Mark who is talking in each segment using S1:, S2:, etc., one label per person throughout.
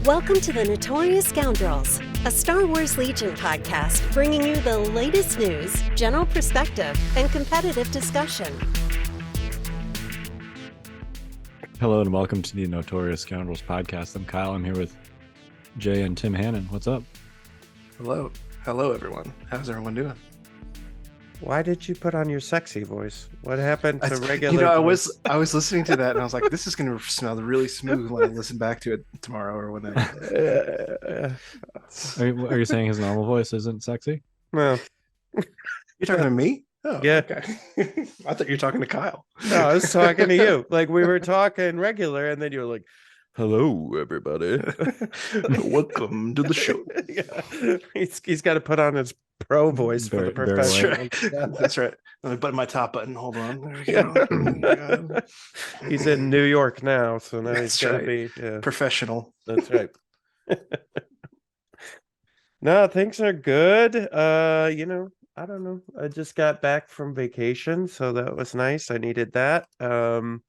S1: Welcome to the Notorious Scoundrels, a Star Wars Legion podcast bringing you the latest news, general perspective, and competitive discussion.
S2: Hello and welcome to the Notorious Scoundrels podcast. I'm Kyle. I'm here with Jay and Tim Hannon. What's up?
S3: Hello. Hello, everyone. How's everyone doing?
S4: Why did you put on your sexy voice? What happened to regular?
S3: You know, I was listening to that and I was like, this is going to smell really smooth when I listen back to it tomorrow or whenever.
S2: Are you saying his normal voice isn't sexy?
S4: Well,
S3: you're talking to me? Oh,
S4: yeah.
S3: Okay. I thought you were talking to Kyle.
S4: No, I was talking to you. Like we were talking regular, and then you were like, "Hello, everybody.
S3: Welcome to the show."
S4: Yeah. He's got to put on his pro voice for the professional.
S3: That's right. That's right. Let me button my top button. Hold on. There we go. Oh,
S4: he's in New York now, so now he's got to be
S3: professional.
S4: That's right. No, things are good. I don't know. I just got back from vacation, so that was nice. I needed that. And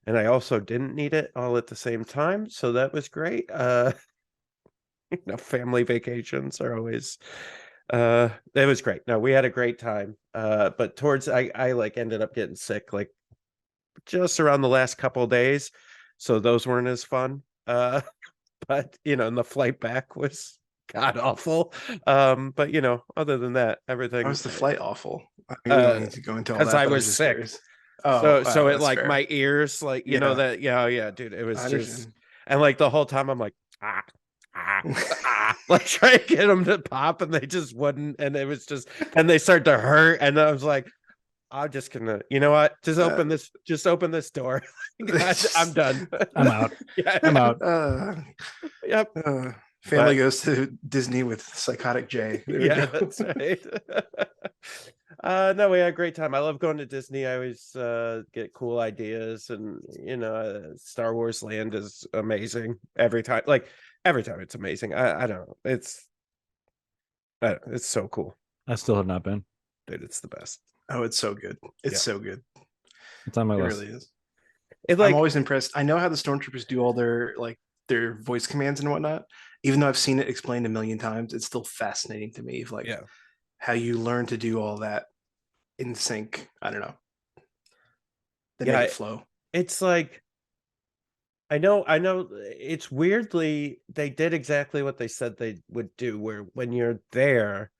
S4: I also didn't need it all at the same time, so that was great. Family vacations are always it was great. No, we had a great time. But towards I like ended up getting sick like just around the last couple of days, so those weren't as fun. But and the flight back was god awful. But other than that, everything.
S3: How was the flight awful? We don't need to go into all that.
S4: Because I was sick.
S3: Curious.
S4: So it like
S3: fair.
S4: my ears, like that. Yeah, dude. It was just, and like the whole time I'm like like trying to get them to pop, and they just wouldn't, and it was just, and they start to hurt, and I was like, I'm just gonna, you know what? Just open this door. I'm done.
S2: I'm out.
S4: Yeah.
S2: I'm out.
S4: Yep.
S3: Family goes to Disney with Psychotic Jay.
S4: Yeah, that's right. No, we had a great time. I love going to Disney. I always get cool ideas, and Star Wars Land is amazing every time. Like every time, it's amazing. I don't know. It's so cool.
S2: I still have not been.
S4: Dude, it's the best.
S3: Oh, it's so good. It's so good.
S2: It's on my list.
S3: It really is. I'm always impressed. I know how the stormtroopers do all their voice commands and whatnot. Even though I've seen it explained a million times, it's still fascinating to me. How you learn to do all that in sync. I don't know. They make it flow.
S4: It's like, I know. It's weirdly, they did exactly what they said they would do. Where when you're there,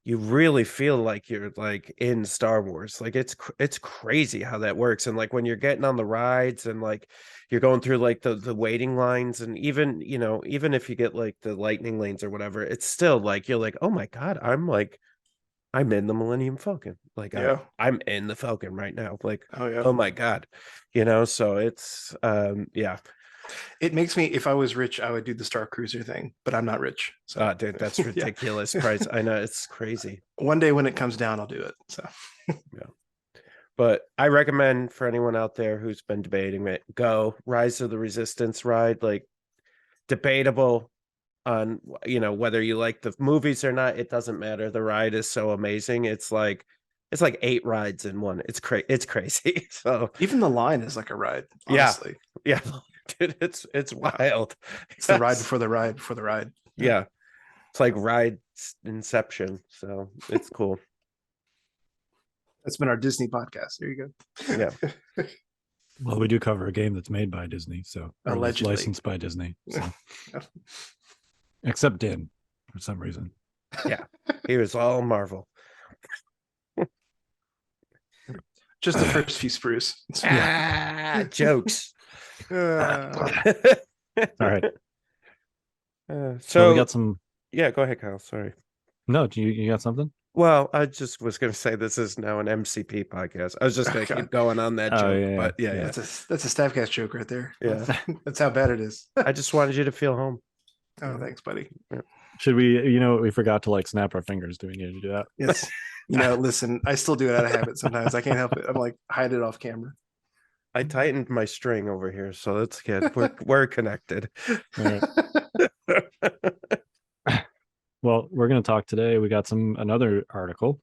S4: you really feel like you're like in Star Wars. Like it's crazy how that works. And like when you're getting on the rides and like you're going through like the waiting lines, and even if you get like the lightning lanes or whatever, it's still like you're like, oh my god, I'm in the Millennium Falcon. Like I'm in the Falcon right now. Like oh my god, So it's
S3: It makes me, if I was rich, I would do the Star Cruiser thing, but I'm not rich. So
S4: dude, that's ridiculous price. I know, it's crazy.
S3: One day when it comes down, I'll do it. So
S4: but I recommend for anyone out there who's been debating it, go Rise of the Resistance ride. Like debatable on whether you like the movies or not, it doesn't matter. The ride is so amazing. It's like 8 rides in one. It's crazy. So
S3: even the line is like a ride, honestly.
S4: Yeah. Dude, it's wild.
S3: It's the ride before the ride before the ride.
S4: Yeah. It's like ride inception. So it's cool.
S3: That's been our Disney podcast. There you go.
S4: Yeah.
S2: Well, we do cover a game that's made by Disney, so
S3: allegedly
S2: licensed by Disney. So. Except Din, for some reason.
S4: Yeah. He was all Marvel.
S3: Just the first few spruce.
S4: Jokes.
S2: All right.
S4: So
S2: we got some.
S4: Yeah, go ahead, Kyle. Sorry.
S2: No, you got something?
S4: Well, I just was going to say this is now an MCP podcast. I was just going to keep going on that joke, but yeah.
S3: That's a Stavcast joke right there.
S4: Yeah,
S3: that's how bad it is.
S4: I just wanted you to feel home.
S3: Oh, thanks, buddy.
S4: Yeah.
S2: Should we? We forgot to like snap our fingers. Do we need to do that?
S3: Yes. Listen, I still do it out of habit sometimes. I can't help it. I'm like hide it off camera.
S4: I tightened my string over here, so that's good. We're connected.
S2: All right. Well, we're going to talk today. We got another article.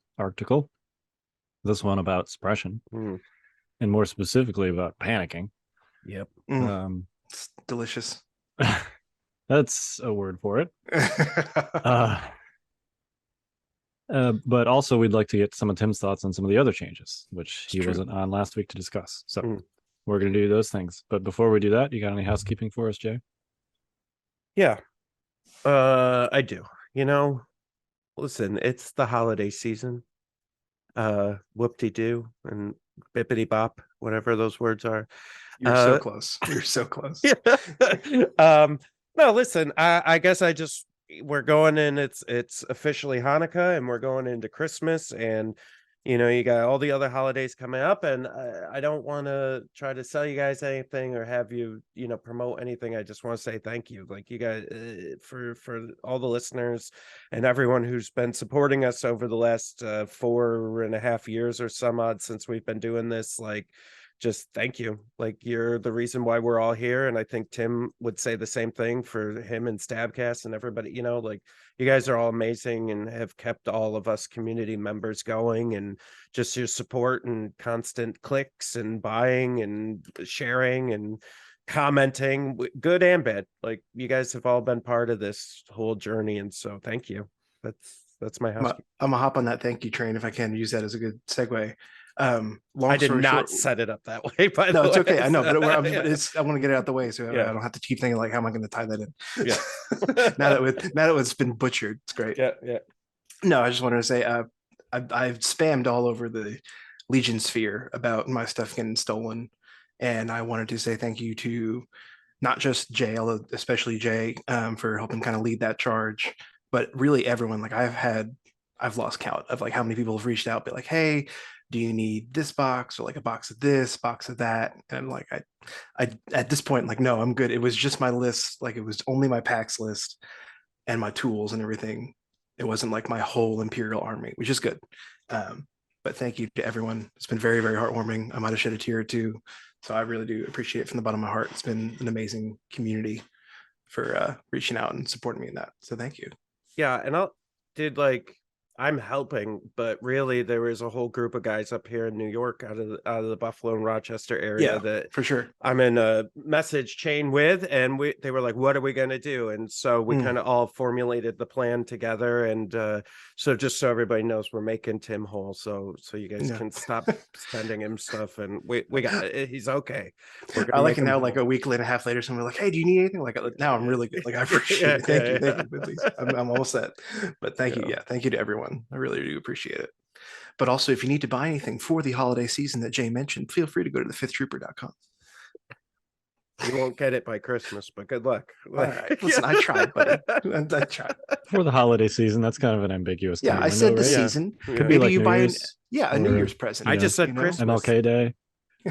S2: This one about suppression, and more specifically about panicking.
S4: Yep.
S3: It's delicious.
S2: That's a word for it. But also we'd like to get some of Tim's thoughts on some of the other changes, which he wasn't on last week to discuss. So we're going to do those things. But before we do that, you got any housekeeping for us, Jay?
S4: Yeah, I do. Listen, it's the holiday season. Whoop-de-doo and bippity-bop, whatever those words are.
S3: You're so close. You're so close.
S4: No, listen, I guess we're going in, it's officially Hanukkah and we're going into Christmas, and you got all the other holidays coming up, and I don't want to try to sell you guys anything or have you promote anything. I just want to say thank you, like, you guys, for all the listeners and everyone who's been supporting us over the last 4.5 years or some odd since we've been doing this. Like, just thank you. Like, you're the reason why we're all here, and I think Tim would say the same thing for him and Stabcast and everybody. Like, you guys are all amazing and have kept all of us community members going, and just your support and constant clicks and buying and sharing and commenting, good and bad. Like, you guys have all been part of this whole journey, and so thank you. That's my house.
S3: I'm gonna hop on that thank you train if I can use that as a good segue.
S4: I did not set it up that way. By the way,
S3: it's okay. I know, but I want to get it out the way so I don't have to keep thinking like, how am I going to tie that in?
S4: Yeah.
S3: now that it's been butchered, it's great.
S4: Yeah.
S3: No, I just wanted to say, I've spammed all over the Legion sphere about my stuff getting stolen, and I wanted to say thank you to not just Jay, although especially Jay, for helping kind of lead that charge, but really everyone. Like, I've lost count of like how many people have reached out, but like, hey, do you need this box, or like a box of this, box of that? And I'm like, I at this point, like, no, I'm good. It was just my list. Like, it was only my packs list and my tools and everything. It wasn't like my whole Imperial army, which is good. But thank you to everyone. It's been very, very heartwarming. I might have shed a tear or two. So I really do appreciate it from the bottom of my heart. It's been an amazing community for reaching out and supporting me in that. So thank you.
S4: Yeah. And I'm helping, but really there was a whole group of guys up here in New York out of the Buffalo and Rochester area that
S3: for sure
S4: I'm in a message chain with, and they were like, what are we going to do? And so we kind of all formulated the plan together, and so just so everybody knows, we're making Tim whole, so you guys can stop sending him stuff, and we got it. He's okay.
S3: I like it now, like a week and a half later, someone like, hey, do you need anything? Like, now I'm really good. Like, I appreciate it. Thank you. Please. I'm almost set, but thank you. Yeah, thank you to everyone. I really do appreciate it. But also, if you need to buy anything for the holiday season that Jay mentioned, feel free to go to thefifthtrooper.com.
S4: You won't get it by Christmas, but good luck.
S3: All right. Listen, I tried, buddy. I tried.
S2: For the holiday season, that's kind of an ambiguous term.
S3: I said the season.
S2: Could be like
S3: you
S2: New
S3: buy
S2: Year's,
S3: a New Year's present.
S4: I just said Christmas.
S2: MLK Day.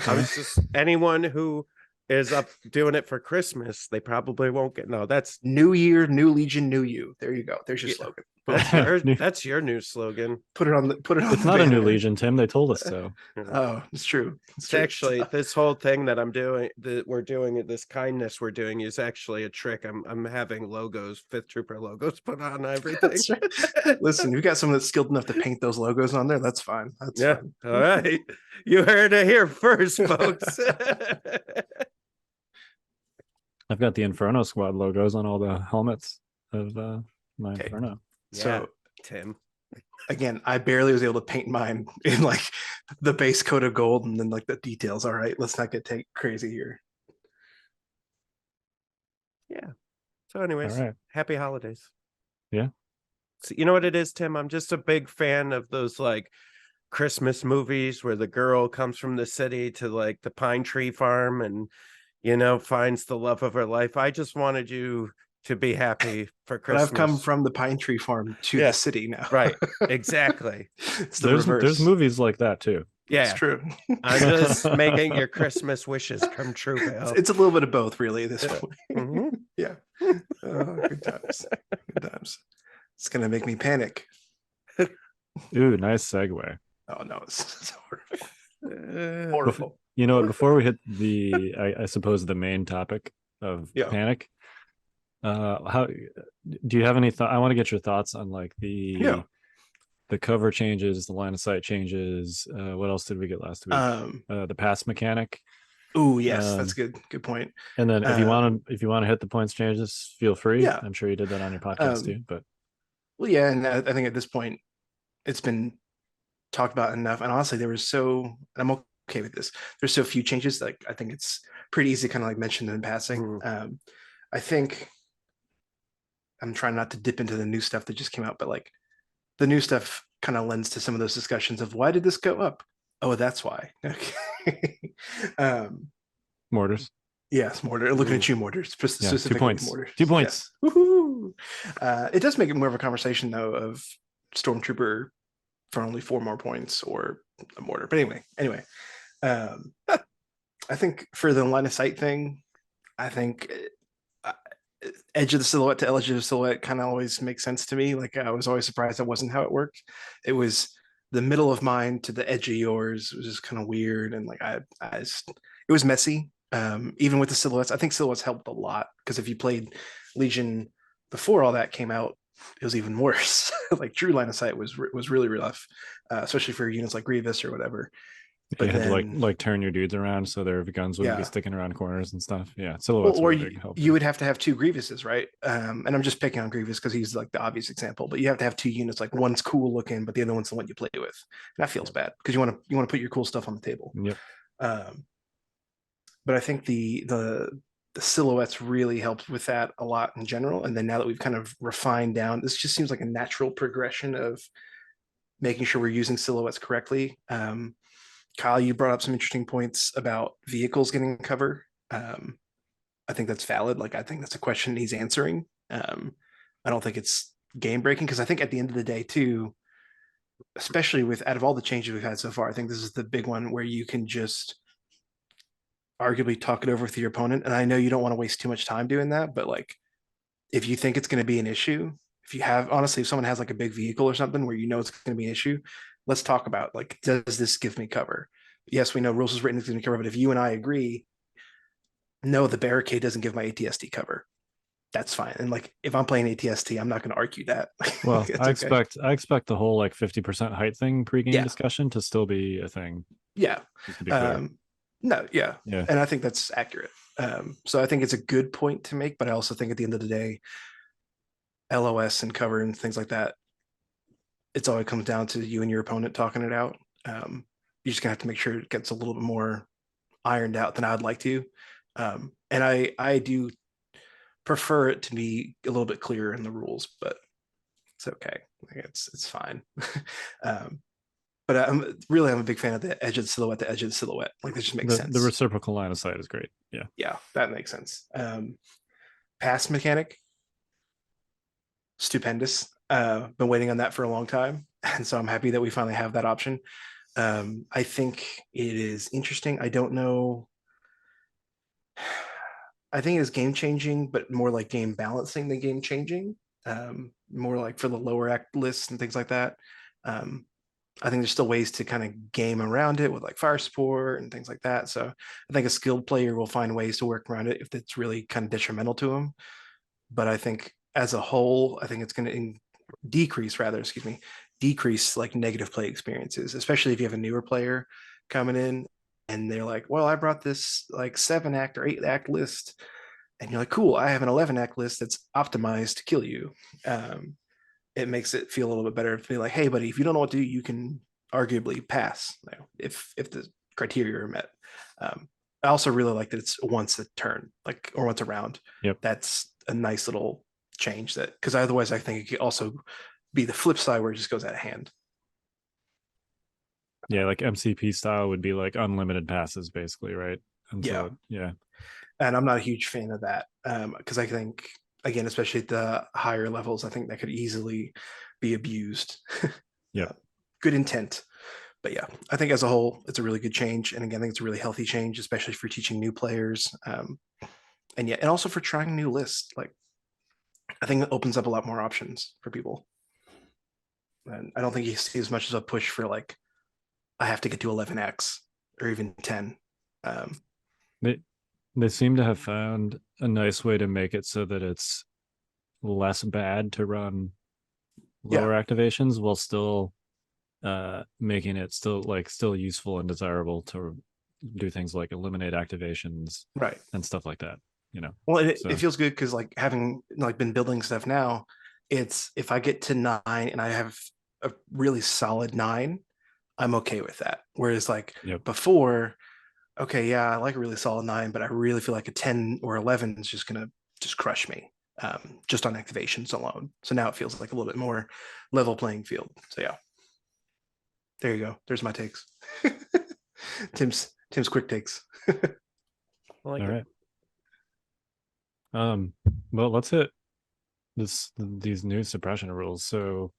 S4: I was just, anyone who is up doing it for Christmas, they probably won't get. No, that's
S3: New Year, New Legion, New You. There you go. There's your slogan.
S4: That's your new slogan.
S3: Put it on.
S2: It's not a new Legion, Tim. They told us so.
S3: Oh, it's true.
S4: It's actually this whole thing that I'm doing, that we're doing, this kindness we're doing, is actually a trick. I'm having logos, Fifth Trooper logos, put on everything.
S3: Right. Listen, you've got someone that's skilled enough to paint those logos on there. That's fine. That's fine.
S4: All right, you heard it here first, folks.
S2: I've got the Inferno Squad logos on all the helmets of my Inferno.
S3: So,
S4: Tim,
S3: again, I barely was able to paint mine in like the base coat of gold and then like the details. All right, let's not get crazy here.
S4: Yeah. So, anyways, happy holidays.
S2: Yeah.
S4: So, you know what it is, Tim? I'm just a big fan of those like Christmas movies where the girl comes from the city to like the pine tree farm and finds the love of her life. I just wanted you to be happy for Christmas.
S3: But I've come from the pine tree farm to the city now.
S4: Right. Exactly.
S3: It's the reverse.
S2: There's movies like that too.
S4: Yeah,
S3: it's true.
S4: I'm just making your Christmas wishes come true.
S3: It's a little bit of both, really, at this point.
S4: Mm-hmm.
S3: Yeah. Good times. Good times. It's gonna make me panic.
S2: Ooh, nice segue.
S3: Oh no, it's horrible. Horrible.
S2: You know what? Before we hit I suppose the main topic of panic, how do you have any thought? I want to get your thoughts on like the cover changes, the line of sight changes. What else did we get last week? The pass mechanic.
S3: Oh yes, that's good. Good point.
S2: And then if you want to hit the points changes, feel free.
S3: Yeah.
S2: I'm sure you did that on your podcast too. But
S3: well, yeah, and I think at this point it's been talked about enough. And honestly, I'm okay with this. There's so few changes. Like I think it's pretty easy to kind of like mention in passing. I think I'm trying not to dip into the new stuff that just came out, but like the new stuff kind of lends to some of those discussions of why did this go up? Oh, that's why. Okay.
S2: Mortars.
S3: Yes, Mortar. Looking at you, Mortars. Specifically
S2: 2 points.
S3: Mortars.
S2: 2 points.
S3: Yes. Woohoo! It does make it more of a conversation though of Stormtrooper for only 4 more points or a mortar. But anyway, I think for the line of sight thing, I think edge of the silhouette to edge of the silhouette kind of always makes sense to me. Like I was always surprised that wasn't how it worked. It was the middle of mine to the edge of yours. It was just kind of weird and like it was messy. Even with the silhouettes, I think silhouettes helped a lot because if you played Legion before all that came out, it was even worse. Like true line of sight was really rough, especially for units like Grievous or whatever.
S2: But you had to like turn your dudes around so their guns wouldn't be sticking around corners and stuff. Yeah, silhouettes were a big help.
S3: You would have to have 2 Grievouses, right? And I'm just picking on Grievous because he's like the obvious example. But you have to have 2 units. Like one's cool looking, but the other one's the one you play with. And that feels bad because you want to put your cool stuff on the table.
S2: Yep.
S3: But I think the silhouettes really helped with that a lot in general. And then now that we've kind of refined down, this just seems like a natural progression of making sure we're using silhouettes correctly. Kyle, you brought up some interesting points about vehicles getting cover. I think that's valid. Like, I think that's a question he's answering. I don't think it's game breaking because I think at the end of the day, too, especially with out of all the changes we've had so far, I think this is the big one where you can just arguably talk it over with your opponent. And I know you don't want to waste too much time doing that, but like, if you think it's going to be an issue, if someone has like a big vehicle or something where you know it's going to be an issue, let's talk about like, does this give me cover? Yes, we know rules is written to give me cover, but if you and I agree, no, the barricade doesn't give my ATST cover. That's fine. And like, if I'm playing ATST, I'm not going to argue that.
S2: Well, I expect the whole like 50% height thing pregame discussion to still be a thing.
S3: Yeah. No, yeah. And I think that's accurate. So I think it's a good point to make, but I also think at the end of the day, LOS and cover and things like that, it's always comes down to you and your opponent talking it out. You're just gonna have to make sure it gets a little bit more ironed out than I'd like to. And I do prefer it to be a little bit clearer in the rules, but it's okay. It's fine. But I'm a big fan of the edge of the silhouette, Like this just makes sense.
S2: The reciprocal line of sight is great. Yeah.
S3: Yeah, that makes sense. Pass mechanic, stupendous. Been waiting on that for a long time. And so I'm happy that we finally have that option. I think it is interesting. I don't know. I think it is game changing, but more like game balancing than game changing. More like for the lower act lists and things like that. I think there's still ways to kind of game around it with like fire support and things like that. So I think a skilled player will find ways to work around it if it's really kind of detrimental to them. But I think as a whole, I think it's going to decrease like negative play experiences, especially if you have a newer player coming in and they're like, well, I brought this like 7-act or 8-act list. And you're like, cool, I have an 11-act list that's optimized to kill you. It makes it feel a little bit better to be like, hey, buddy, if you don't know what to do, you can arguably pass if the criteria are met. I also really like that it's once a turn, like, or once a round.
S2: Yep.
S3: That's a nice little change that, because otherwise I think it could also be the flip side where it just goes out of hand.
S2: Yeah, like MCP style would be like unlimited passes, basically, right? And
S3: yeah.
S2: So, yeah.
S3: And I'm not a huge fan of that because I think, again, especially at the higher levels, I think that could easily be abused.
S2: Yeah.
S3: Good intent. But yeah, I think as a whole, it's a really good change. And again, I think it's a really healthy change, especially for teaching new players. And also for trying new lists. Like, I think it opens up a lot more options for people. And I don't think you see as much as a push for like, I have to get to 11x or even 10.
S2: They seem to have found a nice way to make it so that it's less bad to run lower activations while still making it still useful and desirable to do things like eliminate activations,
S3: right,
S2: and stuff like that.
S3: Well, it feels good because like having like been building stuff now, it's if I get to 9 and I have a really solid 9, I'm okay with that. Whereas like before, okay, yeah, I like a really solid 9, but I really feel like a 10 or 11 is just gonna just crush me, just on activations alone. So now it feels like a little bit more level playing field. So yeah, there you go. There's my takes. Tim's quick takes.
S2: All right. Well, let's hit these new suppression rules. So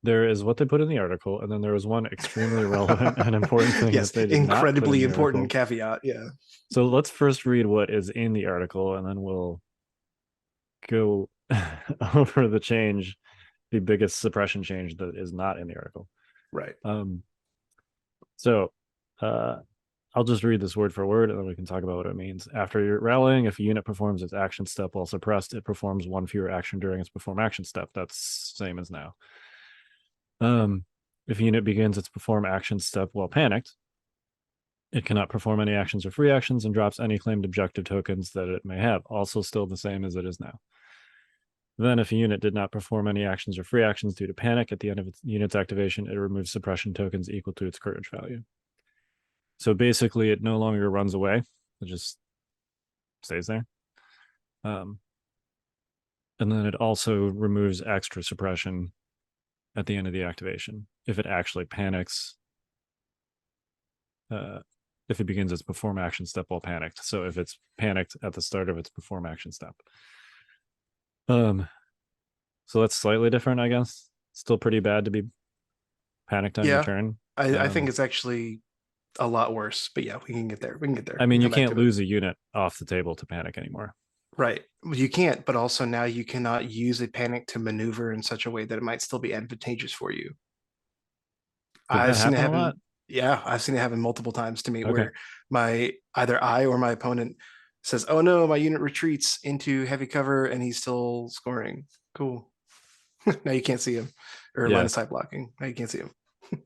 S2: there is what they put in the article, and then there was one extremely relevant and important thing
S3: yes,
S2: that they did
S3: incredibly
S2: not put in the
S3: important
S2: article.
S3: caveat. Yeah.
S2: So let's first read what is in the article, and then we'll go over the biggest suppression change that is not in the article.
S3: Right.
S2: So I'll just read this word for word, and then we can talk about what it means. After your rallying, if a unit performs its action step while suppressed, it performs one fewer action during its perform action step. That's same as now. If a unit begins its perform action step while panicked, it cannot perform any actions or free actions and drops any claimed objective tokens that it may have. Also still the same as it is now. Then, if a unit did not perform any actions or free actions due to panic at the end of its unit's activation, it removes suppression tokens equal to its courage value. So basically, it no longer runs away. It just stays there. And then it also removes extra suppression at the end of the activation if it actually panics. If it begins its perform action step while panicked. So if it's panicked at the start of its perform action step. So that's slightly different, I guess. Still pretty bad to be panicked on your turn.
S3: I think it's actually a lot worse, but yeah, we can get there.
S2: I mean, you can't lose a unit off the table to panic anymore.
S3: Right. You can't, but also now you cannot use a panic to maneuver in such a way that it might still be advantageous for you. I've seen it happen. Yeah, I've seen it happen multiple times to me where either I or my opponent says, "Oh no, my unit retreats into heavy cover and he's still scoring." Cool. Now you can't see him, or line of sight blocking. Now you can't see him.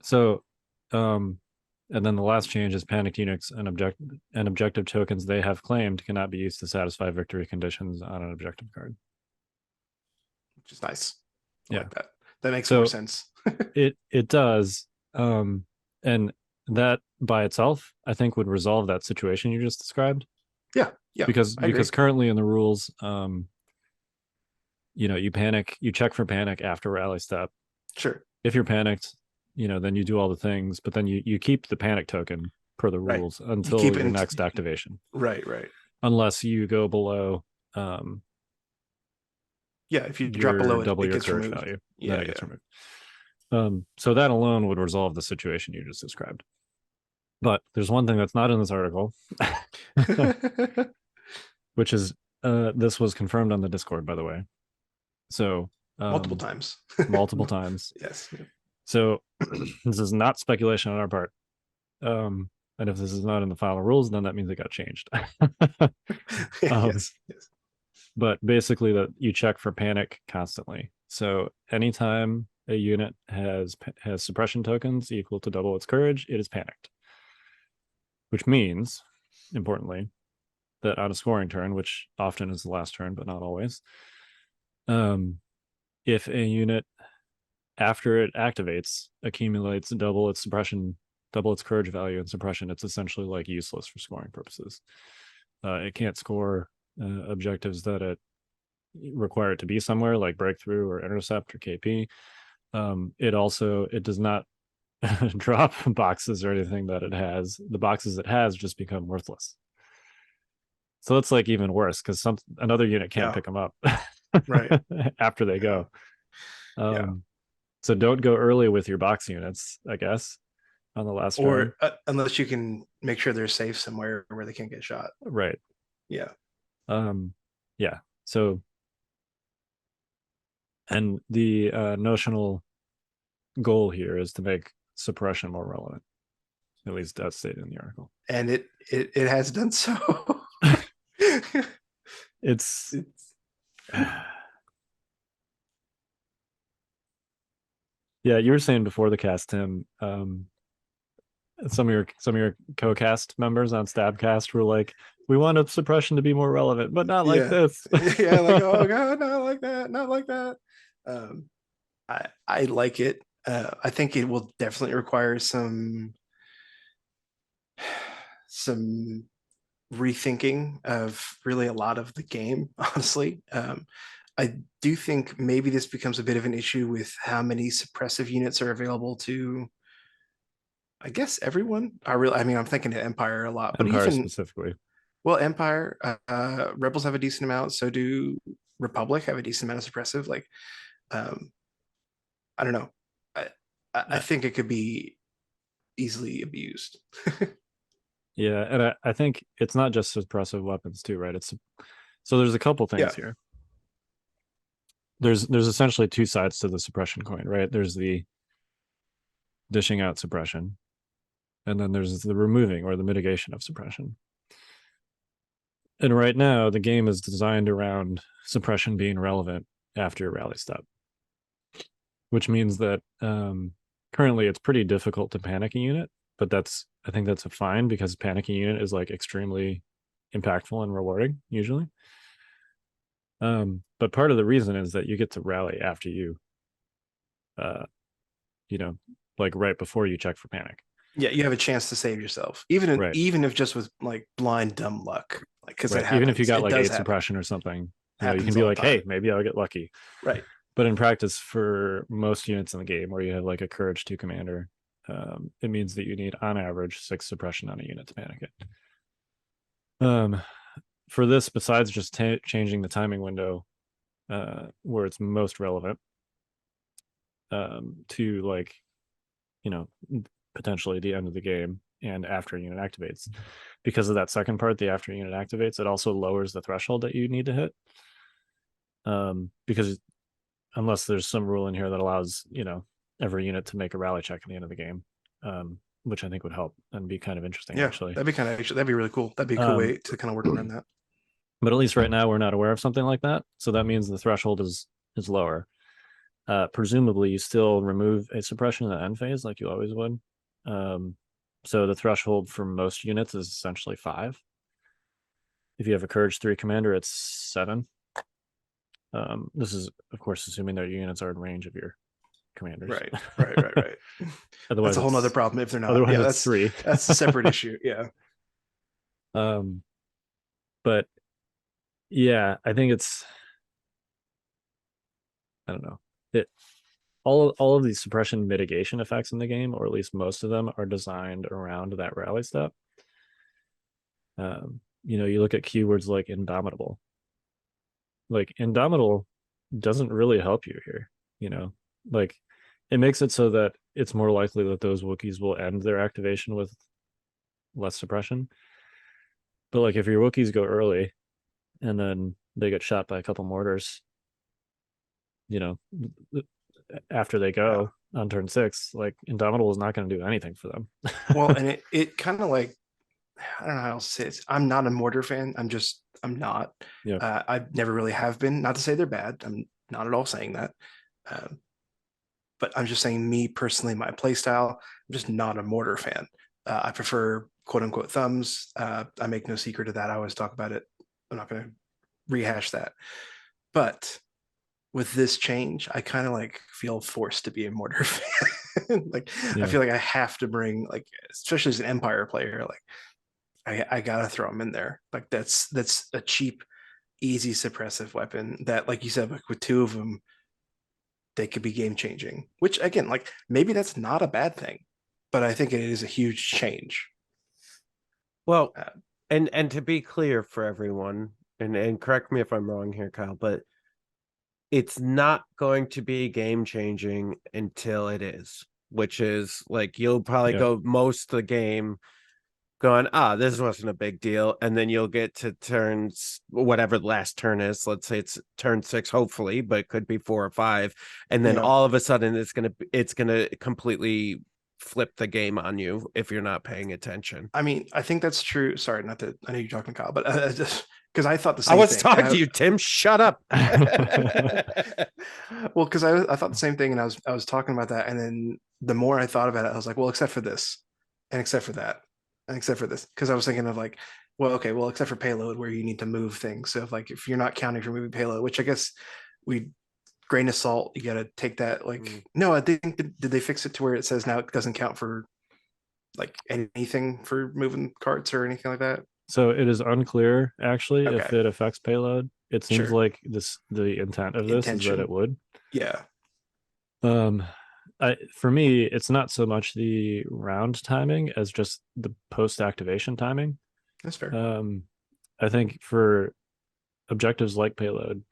S2: So, and then the last change is panicked units and objective tokens they have claimed cannot be used to satisfy victory conditions on an objective card.
S3: Which is nice. I
S2: yeah,
S3: like that. That makes more sense.
S2: it does. And that by itself, I think, would resolve that situation you just described.
S3: Yeah.
S2: Because currently in the rules, you panic, you check for panic after rally step.
S3: Sure.
S2: If you're panicked, then you do all the things, but then you keep the panic token per the rules until your next activation.
S3: Right.
S2: Unless you go below.
S3: If you drop below
S2: double
S3: it
S2: your
S3: gets
S2: courage
S3: removed.
S2: value, then it gets removed. So that alone would resolve the situation you just described. But there's one thing that's not in this article, which is this was confirmed on the Discord, by the way. So
S3: multiple times.
S2: Yes. So this is not speculation on our part. And if this is not in the final rules, then that means it got changed.
S3: Yes.
S2: But basically, that you check for panic constantly. So anytime a unit has suppression tokens equal to double its courage, it is panicked. Which means, importantly, that on a scoring turn, which often is the last turn, but not always, if a unit, after it activates, accumulates double its courage value and suppression, it's essentially like useless for scoring purposes. It can't score objectives that it require it to be somewhere, like breakthrough or intercept or KP. It does not drop boxes or anything that it has. The boxes it has just become worthless. So it's like even worse because another unit can't pick them up
S3: right
S2: after they go. So don't go early with your box units, I guess, on the last turn.
S3: Or unless you can make sure they're safe somewhere where they can't get shot.
S2: Right.
S3: Yeah.
S2: So, and the notional goal here is to make suppression more relevant. At least that's stated in the article.
S3: And it has done so.
S2: It's yeah, you were saying before the cast, Tim, some of your co-cast members on Stabcast were like, we want a suppression to be more relevant, but not like this.
S3: Yeah, like, oh god, not like that, not like that. I like it. I think it will definitely require some rethinking of really a lot of the game, honestly. I do think maybe this becomes a bit of an issue with how many suppressive units are available to, I guess, everyone. I mean, I'm thinking of Empire a lot, but
S2: Empire
S3: even
S2: specifically.
S3: well, Empire, Rebels have a decent amount, so do Republic have a decent amount of suppressive. Like, I don't know. I think it could be easily abused.
S2: Yeah, and I think it's not just suppressive weapons too, right? It's so there's a couple things here. There's essentially two sides to the suppression coin, right? There's the dishing out suppression, and then there's the removing or the mitigation of suppression. And right now, the game is designed around suppression being relevant after your rally step, which means that currently it's pretty difficult to panic a unit, but I think that's a fine because panicking a unit is like extremely impactful and rewarding usually. But part of the reason is that you get to rally after you, like right before you check for panic.
S3: Yeah, you have a chance to save yourself, even if just with like blind dumb luck, like because
S2: even if you got like 8 suppression or something, you can be like, hey, maybe I'll get lucky.
S3: Right.
S2: But in practice, for most units in the game where you have like a Courage 2 commander, it means that you need on average 6 suppression on a unit to panic it. For this, besides just changing the timing window where it's most relevant to like, potentially the end of the game and after a unit activates, because of that second part, the after unit activates, it also lowers the threshold that you need to hit. Because unless there's some rule in here that allows, every unit to make a rally check at the end of the game, which I think would help and be kind of interesting. Actually,
S3: that'd be really cool. That'd be a cool way to kind of work around that.
S2: But at least right now we're not aware of something like that, so that means the threshold is lower. Presumably, you still remove a suppression in the end phase like you always would. So the threshold for most units is essentially 5. If you have a Courage 3 commander, it's 7. This is, of course, assuming that your units are in range of your commanders.
S3: Right.
S2: Otherwise,
S3: that's a whole nother problem if they're not.
S2: Otherwise, that's 3.
S3: That's a separate issue. Yeah.
S2: But yeah, I think it's, I don't know. All of these suppression mitigation effects in the game, or at least most of them, are designed around that rally step. You look at keywords like Indomitable. Like, Indomitable doesn't really help you here, like it makes it so that it's more likely that those Wookiees will end their activation with less suppression. But like, if your Wookiees go early and then they get shot by a couple mortars, after they go on turn 6, like, Indomitable is not going to do anything for them.
S3: Well, and it kind of like, I don't know how else to say it. I'm not a mortar fan. I'm not.
S2: Yeah.
S3: I never really have been. Not to say they're bad. I'm not at all saying that. But I'm just saying, me personally, my play style, I'm just not a mortar fan. I prefer quote unquote thumbs. I make no secret of that. I always talk about it. I'm not going to rehash that. But with this change, I kind of like feel forced to be a mortar fan. I feel like I have to bring, like, especially as an Empire player, like I gotta throw them in there. Like, that's a cheap, easy suppressive weapon that, like you said, like with 2 of them, they could be game changing. Which, again, like, maybe that's not a bad thing, but I think it is a huge change.
S4: Well, and to be clear for everyone, and correct me if I'm wrong here, Kyle, but it's not going to be game changing until it is, which is like, you'll probably go most of the game going, this wasn't a big deal, and then you'll get to turns, whatever the last turn is, let's say it's turn 6, hopefully, but it could be 4 or 5, and then all of a sudden it's gonna completely flip the game on you if you're not paying attention.
S3: I mean, I think that's true. Sorry, not to, I know you're talking, Kyle, but just because I thought the same thing.
S4: I was talking to you, Tim. Shut up.
S3: Well, because I thought the same thing, and I was talking about that, and then the more I thought about it, I was like, well, except for this, and except for that, and except for this, because I was thinking of like, well, okay, well, except for payload where you need to move things. So if you're not counting for moving payload, which I guess we grain of salt, you got to take that like, no, I think did they fix it to where it says now it doesn't count for like anything for moving carts or anything like that?
S2: So it is unclear actually if
S3: Okay.
S2: it affects payload. It seems
S3: Sure.
S2: like the intent of this is that
S3: Intention.
S2: it would.
S3: Yeah.
S2: For me, it's not so much the round timing as just the post activation timing.
S3: That's fair.
S2: I think for objectives like payload,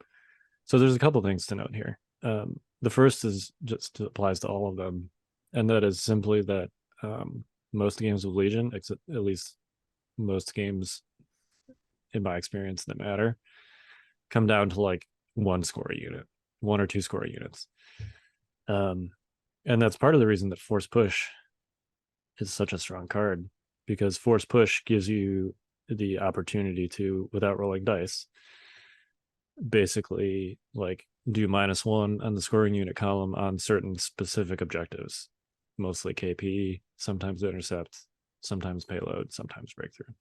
S2: so there's a couple things to note here. The first is just applies to all of them, and that is simply that most games of Legion, except at least most games in my experience that matter, come down to like one score unit, one or two score units. And that's part of the reason that force push is such a strong card, because force push gives you the opportunity to, without rolling dice, basically like do -1 on the scoring unit column on certain specific objectives, mostly KP, sometimes intercept, sometimes payload, sometimes breakthrough.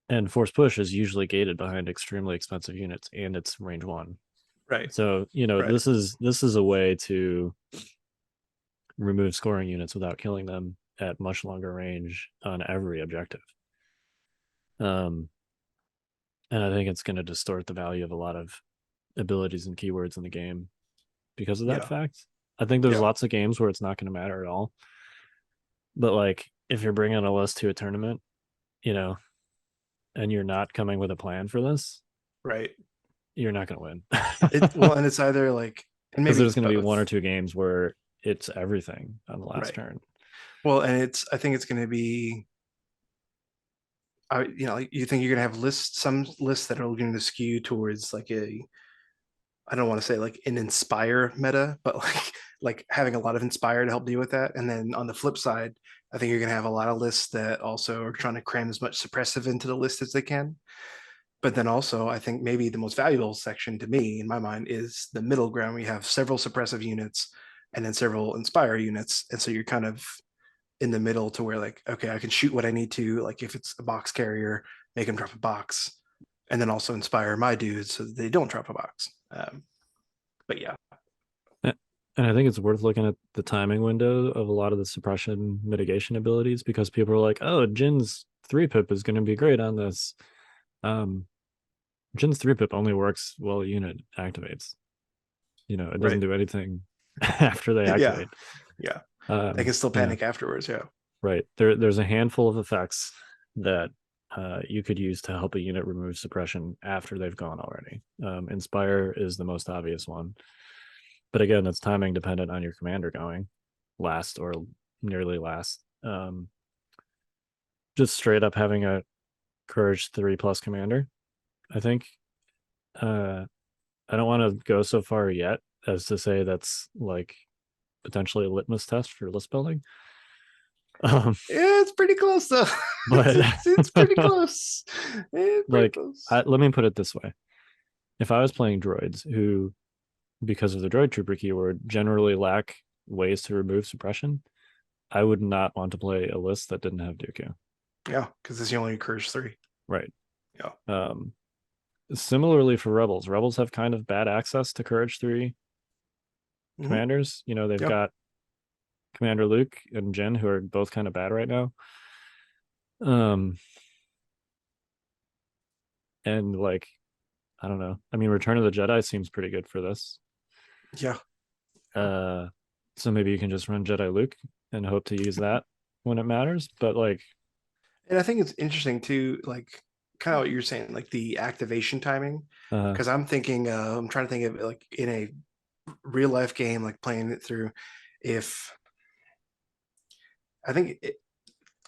S2: And force push is usually gated behind extremely expensive units, and it's range 1.
S3: Right.
S2: So, right. This is a way to remove scoring units without killing them at much longer range on every objective. And I think it's going to distort the value of a lot of abilities and keywords in the game because of that fact. I think there's lots of games where it's not going to matter at all. But like if you're bringing a list to a tournament, and you're not coming with a plan for this,
S3: right,
S2: you're not going to win.
S3: And it's either like, and maybe
S2: there's going to be one or two games where it's everything on the last turn.
S3: Well, and I think it's going to be, you think you're going to have some lists that are going to skew towards like I don't want to say like an inspire meta, but like having a lot of inspire to help deal with that. And then on the flip side, I think you're going to have a lot of lists that also are trying to cram as much suppressive into the list as they can. But then also, I think maybe the most valuable section to me, in my mind, is the middle ground. We have several suppressive units and then several inspire units. And so you're kind of in the middle to where like, okay, I can shoot what I need to, like if it's a box carrier, make them drop a box, and then also inspire my dudes so that they don't drop a box. But yeah.
S2: And I think it's worth looking at the timing window of a lot of the suppression mitigation abilities, because people are like, oh, Jin's 3-pip is going to be great on this. Jin's 3-pip only works while a unit activates. It doesn't do anything after they activate.
S3: Yeah. They can still panic afterwards. Yeah.
S2: Right. There's a handful of effects that you could use to help a unit remove suppression after they've gone already. Inspire is the most obvious one. But again, it's timing dependent on your commander going last or nearly last. Just straight up having a Courage 3+ commander, I think. I don't want to go so far yet as to say that's like potentially a litmus test for list building.
S3: Yeah, it's pretty close though.
S2: But
S3: it's pretty close.
S2: Let me put it this way: if I was playing droids who, because of the droid trooper keyword, generally lack ways to remove suppression, I would not want to play a list that didn't have Dooku.
S3: Yeah, because it's only Courage 3.
S2: Right.
S3: Yeah.
S2: Similarly for rebels have kind of bad access to Courage 3 commanders. They've got Commander Luke and Jin, who are both kind of bad right now. And like, I don't know. I mean, Return of the Jedi seems pretty good for this.
S3: Yeah.
S2: So maybe you can just run Jedi Luke and hope to use that when it matters. But like,
S3: and I think it's interesting too, like kind of what you're saying, like the activation timing. Because I'm trying to think of it like in a real life game, like playing it through. If I think it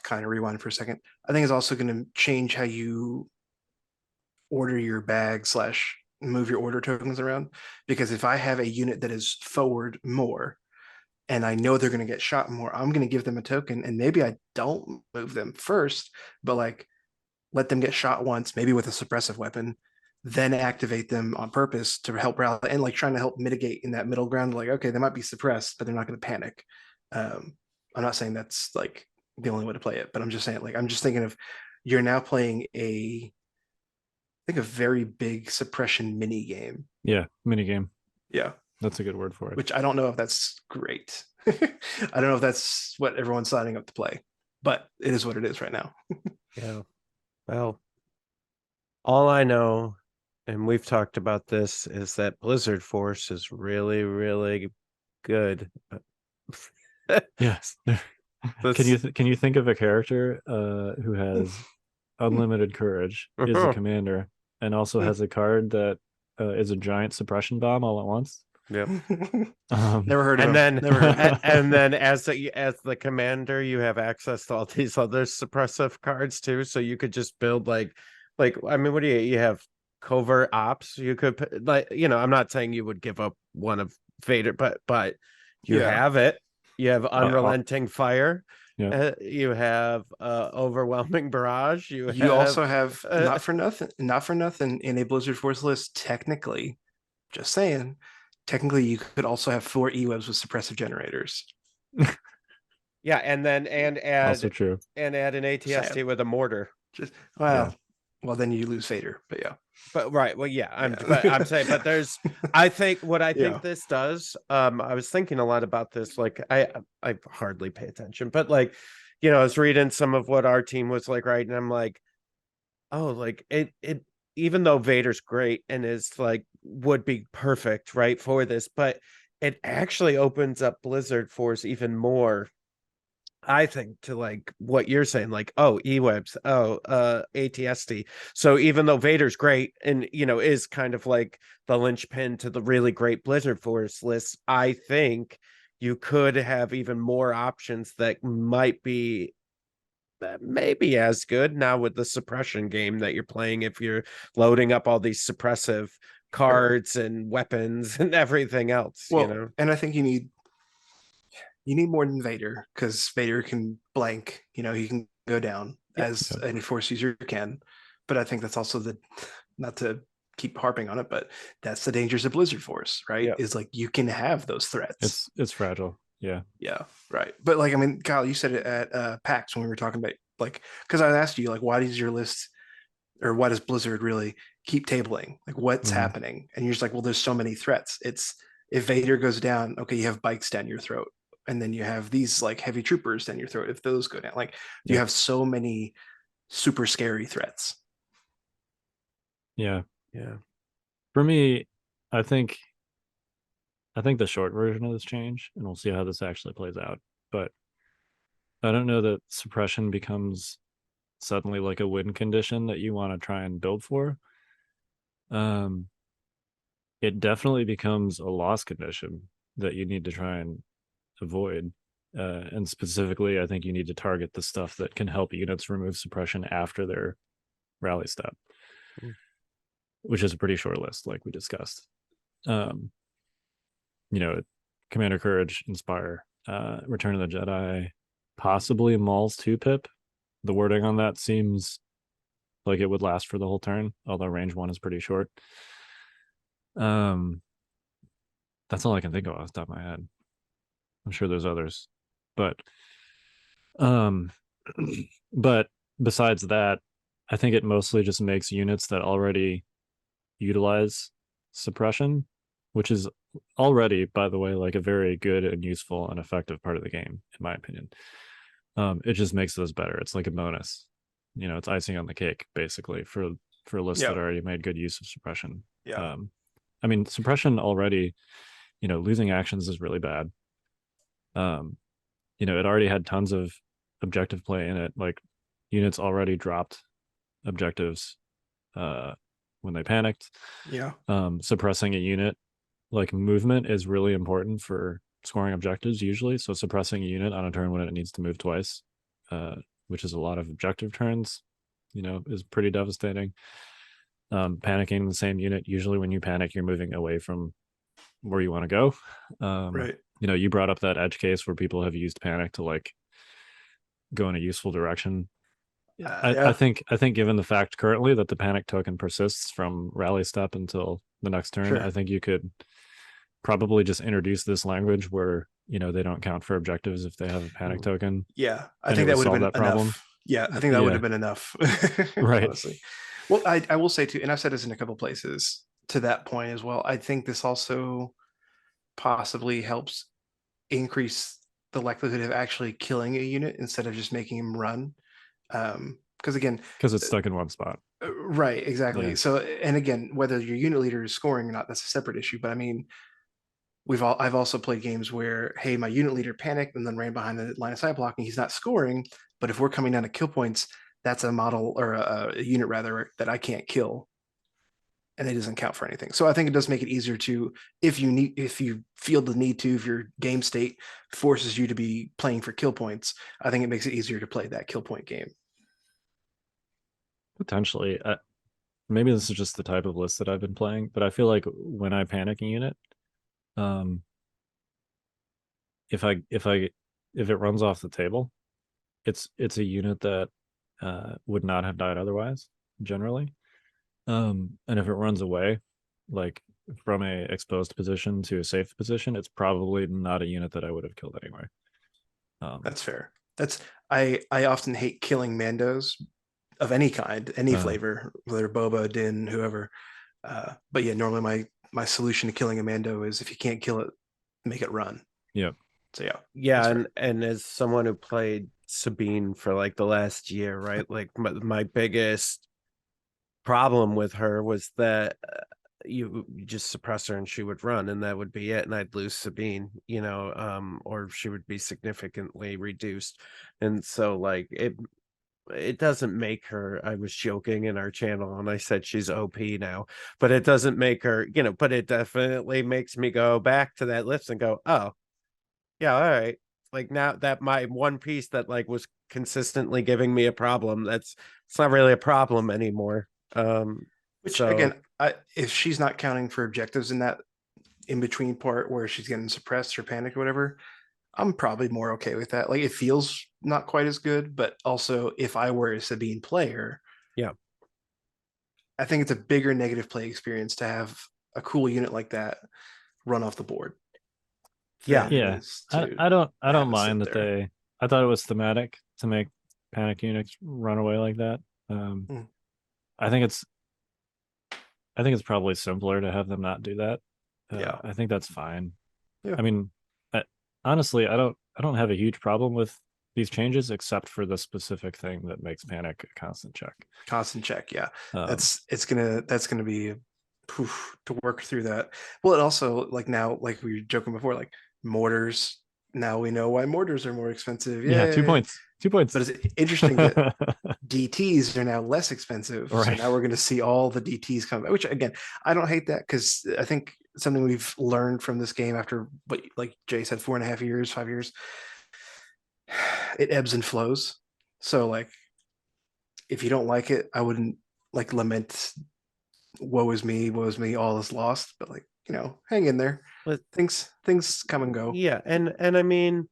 S3: kind of rewind for a second, I think it's also going to change how you order your bag / move your order tokens around. Because if I have a unit that is forward more and I know they're going to get shot more, I'm going to give them a token, and maybe I don't move them first, but like let them get shot once, maybe with a suppressive weapon, then activate them on purpose to help rally and like trying to help mitigate in that middle ground. Like, okay, they might be suppressed, but they're not going to panic. I'm not saying that's like the only way to play it, but I'm just saying, like, I'm just thinking of, you're now playing I think a very big suppression mini game.
S2: Yeah, mini game.
S3: Yeah,
S2: that's a good word for it.
S3: Which I don't know if that's great. I don't know if that's what everyone's signing up to play, but it is what it is right now.
S4: Yeah. Well, all I know, and we've talked about this, is that Blizzard Force is really, really good.
S2: Yes. Can you think of a character who has unlimited courage, is a commander, and also has a card that is a giant suppression bomb all at once?
S4: Yep.
S3: Never heard of
S4: and
S3: him.
S4: then
S3: Never heard of him.
S4: and then as the commander, you have access to all these other suppressive cards too, so you could just build like I mean, what do you have? Covert ops. You could, like, I'm not saying you would give up one of Vader, but you have it. You have unrelenting fire.
S2: Yeah.
S4: You have overwhelming barrage. You
S3: also have not for nothing in a Blizzard Force list, technically, just saying, technically you could also have 4 E-webs with suppressive generators.
S4: Yeah, and add
S2: also true.
S4: And add an ATST with a mortar.
S3: Just well, then you lose Vader, but yeah.
S4: But right, well, yeah, I'm saying, but there's, I think this does. I was thinking a lot about this. Like, I hardly pay attention, but like, I was reading some of what our team was like, right, and I'm like, oh, like it even though Vader's great and is like would be perfect, right, for this, but it actually opens up Blizzard Force even more, I think, to like what you're saying, like, oh, E-webs, ATST. So even though Vader's great and, is kind of like the linchpin to the really great Blizzard Force list, I think you could have even more options that might be maybe as good now with the suppression game that you're playing, if you're loading up all these suppressive cards and weapons and everything else.
S3: And I think you need more than Vader, because Vader can blank, he can go down as any Force user can. But I think that's also not to keep harping on it, but that's the dangers of Blizzard Force, right? Is like, you can have those threats.
S2: It's fragile. Yeah,
S3: right. But like, I mean, Kyle, you said it at PAX when we were talking about, like, because I asked you, like, why does your list, or why does Blizzard really keep tabling? Like, what's happening? And you're just like, well, there's so many threats. It's, if Vader goes down, okay, you have bikes down your throat. And then you have these like heavy troopers down your throat if those go down. Like, you have so many super scary threats.
S2: Yeah. For me, I think the short version of this change, and we'll see how this actually plays out, but I don't know that suppression becomes suddenly like a win condition that you want to try and build for. It definitely becomes a loss condition that you need to try and avoid. And specifically, I think you need to target the stuff that can help units remove suppression after their rally step, which is a pretty short list, like we discussed. Commander Courage, Inspire, Return of the Jedi, possibly Maul's 2-pip. The wording on that seems like it would last for the whole turn, although range 1 is pretty short. That's all I can think of off the top of my head. I'm sure there's others, but besides that, I think it mostly just makes units that already utilize suppression, which is already, by the way, like a very good and useful and effective part of the game, in my opinion. It just makes those better. It's like a bonus. It's icing on the cake, basically, for lists that already made good use of suppression. I mean, suppression already, losing actions is really bad. It already had tons of objective play in it. Like, units already dropped objectives when they panicked. Suppressing a unit, like, movement is really important for scoring objectives usually. So suppressing a unit on a turn when it needs to move twice, which is a lot of objective turns, is pretty devastating. Panicking the same unit, usually when you panic, you're moving away from where you want to go.
S3: Right.
S2: You brought up that edge case where people have used panic to like go in a useful direction. I think given the fact currently that the panic token persists from rally step until the next turn, I think you could probably just introduce this language where they don't count for objectives if they have a panic token.
S3: Yeah, I think that would have been enough.
S2: Problem.
S3: Yeah, I think that would have been enough.
S2: Right.
S3: Honestly. Well, I will say too, and I've said this in a couple places to that point as well. I think this also possibly helps increase the likelihood of actually killing a unit instead of just making him run. Because
S2: it's stuck in one spot.
S3: Right, exactly. Yeah. So, and again, whether your unit leader is scoring or not, that's a separate issue. But I mean, I've also played games where, hey, my unit leader panicked and then ran behind the line of sight blocking. He's not scoring, but if we're coming down to kill points, that's a model or a unit rather that I can't kill, and it doesn't count for anything. So I think it does make it easier to, if you feel the need to, if your game state forces you to be playing for kill points, I think it makes it easier to play that kill point game.
S2: Potentially. Maybe this is just the type of list that I've been playing, but I feel like when I panic a unit, if it runs off the table, it's a unit that would not have died otherwise, generally. And if it runs away, like from a exposed position to a safe position, it's probably not a unit that I would have killed anyway.
S3: That's fair. I often hate killing Mandos of any kind, any flavor, whether Boba, Din, whoever. But yeah, normally my solution to killing a Mando is, if you can't kill it, make it run.
S2: Yeah.
S3: So yeah.
S4: Yeah, and as someone who played Sabine for like the last year, right? Like my biggest problem with her was that you just suppress her and she would run, and that would be it, and I'd lose Sabine, or she would be significantly reduced. And so like it doesn't make her, I was joking in our channel and I said she's OP now, but it doesn't make her, but it definitely makes me go back to that list and go, oh yeah, all right, like now that my one piece that like was consistently giving me a problem, it's not really a problem anymore.
S3: Again, if she's not counting for objectives in that in between part where she's getting suppressed or panicked or whatever, I'm probably more okay with that. Like, it feels not quite as good, but also if I were a Sabine player,
S4: yeah,
S3: I think it's a bigger negative play experience to have a cool unit like that run off the board.
S2: Yeah. I don't mind that I thought it was thematic to make panic units run away like that. I think it's probably simpler to have them not do that. I think that's fine.
S3: Yeah.
S2: I mean, honestly, I don't have a huge problem with these changes, except for the specific thing that makes panic a constant check. Yeah.
S3: That's gonna be to work through that. Well, it also, like, now, like we were joking before, like mortars, now we know why mortars are more expensive.
S2: Yeah, 2 points. But
S3: it's interesting that DTs are now less expensive. Right. So now we're going to see all the DTs come back, which again, I don't hate that, because I think something we've learned from this game after what, like Jay said, 4.5 years, 5 years, it ebbs and flows. So like, if you don't like it, I wouldn't like lament, woe is me, all is lost, but like, hang in there. But things come and go.
S4: Yeah. And I mean,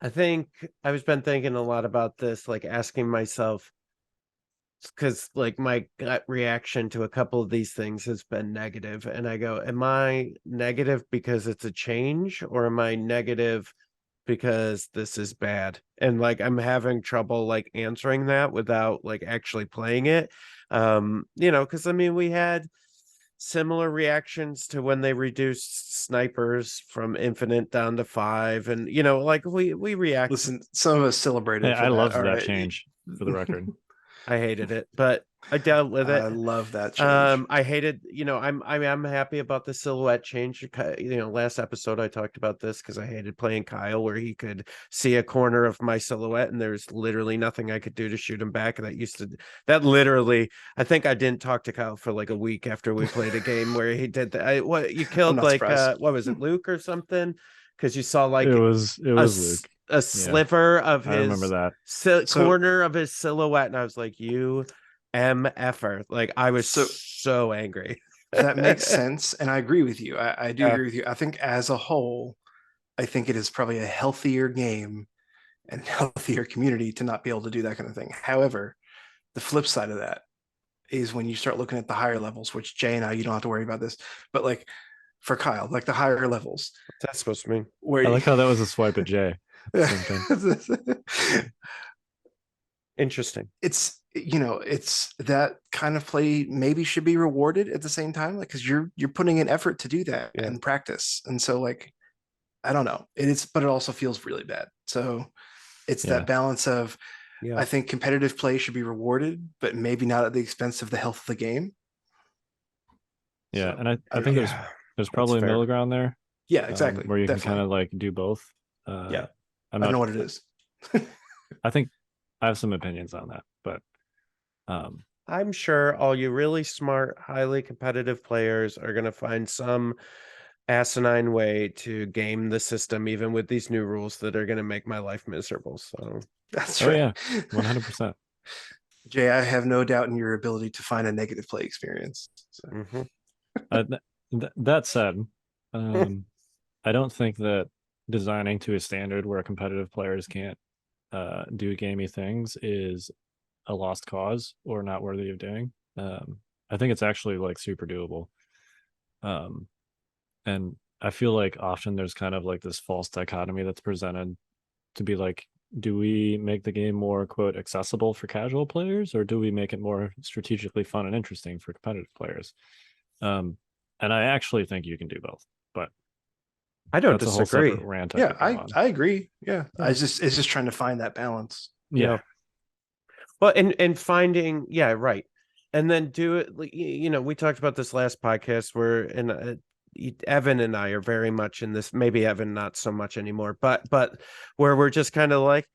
S4: I think I've been thinking a lot about this, like asking myself, because like my gut reaction to a couple of these things has been negative, and I go, am I negative because it's a change, or am I negative because this is bad? And like, I'm having trouble like answering that without like actually playing it. Because I mean, we had similar reactions to when they reduced snipers from infinite down to 5, and like we react.
S3: Listen, some of us celebrated.
S2: I love that change, for the record.
S4: I hated it, but I dealt with it.
S3: I love that change.
S4: I hated, I'm happy about the silhouette change. Last episode I talked about this because I hated playing Kyle, where he could see a corner of my silhouette and there's literally nothing I could do to shoot him back. And that literally, I think I didn't talk to Kyle for like a week after we played a game where he did that. You killed like, what was it, Luke or something? Because you saw like
S2: it was Luke.
S4: A sliver of his,
S2: I remember that
S4: corner of his silhouette, and I was like, you MFer. Like, I was so angry.
S3: That makes sense, and I agree with you. I do agree with you. I think as a whole, I think it is probably a healthier game and healthier community to not be able to do that kind of thing. However, the flip side of that is when you start looking at the higher levels, which Jay and I, you don't have to worry about this, but like for Kyle, like the higher levels.
S4: What's that supposed to mean?
S3: Where
S2: I like how that was a swipe at Jay. Same thing.
S4: Interesting.
S3: It's it's that kind of play maybe should be rewarded at the same time, like because you're putting in effort to do that and practice, and so like I don't know, but it also feels really bad. So it's that balance of I think competitive play should be rewarded, but maybe not at the expense of the health of the game.
S2: Yeah,
S3: So,
S2: and I think there's probably a middle ground there.
S3: Yeah, exactly.
S2: Where you
S3: Definitely.
S2: can kind of like do both.
S3: I don't know what it is.
S2: I think I have some opinions on that, but
S4: I'm sure all you really smart, highly competitive players are going to find some asinine way to game the system, even with these new rules that are going to make my life miserable. So
S3: that's right.
S2: Yeah, 100%.
S3: Jay, I have no doubt in your ability to find a negative play experience. So.
S2: That said, I don't think that designing to a standard where competitive players can't do gamey things is a lost cause or not worthy of doing. I think it's actually like super doable. And I feel like often there's kind of like this false dichotomy that's presented to be like, do we make the game more quote accessible for casual players, or do we make it more strategically fun and interesting for competitive players? And I actually think you can do both, but
S4: I don't
S2: that's disagree. A whole separate rant.
S3: I agree. Yeah. It's just trying to find that balance.
S2: Yeah.
S4: Well, and finding, right. And then do it, we talked about this last podcast where, Evan and I are very much in this, maybe Evan not so much anymore, but where we're just kind of like,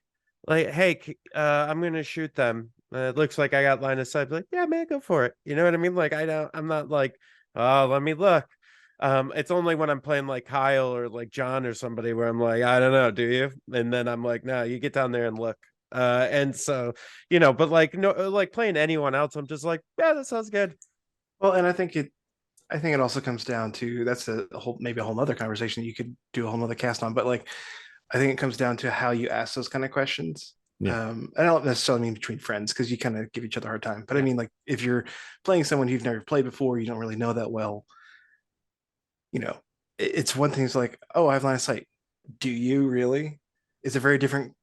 S4: hey, I'm going to shoot them. It looks like I got line of sight. Like, yeah, man, go for it. You know what I mean? Like, I'm not like, oh, let me look. It's only when I'm playing like Kyle or like John or somebody where I'm like, I don't know, do you? And then I'm like, no, you get down there and look. And so, but like, no, like playing anyone else, I'm just like, yeah, that sounds good.
S3: Well, and I think it also comes down to, that's maybe a whole nother conversation you could do a whole nother cast on, but like, I think it comes down to how you ask those kind of questions. I don't necessarily mean between friends, because you kind of give each other a hard time, but I mean, like, if you're playing someone you've never played before, you don't really know that well, it's one thing. It's like, oh, I have line of sight. Do you really? It's a very different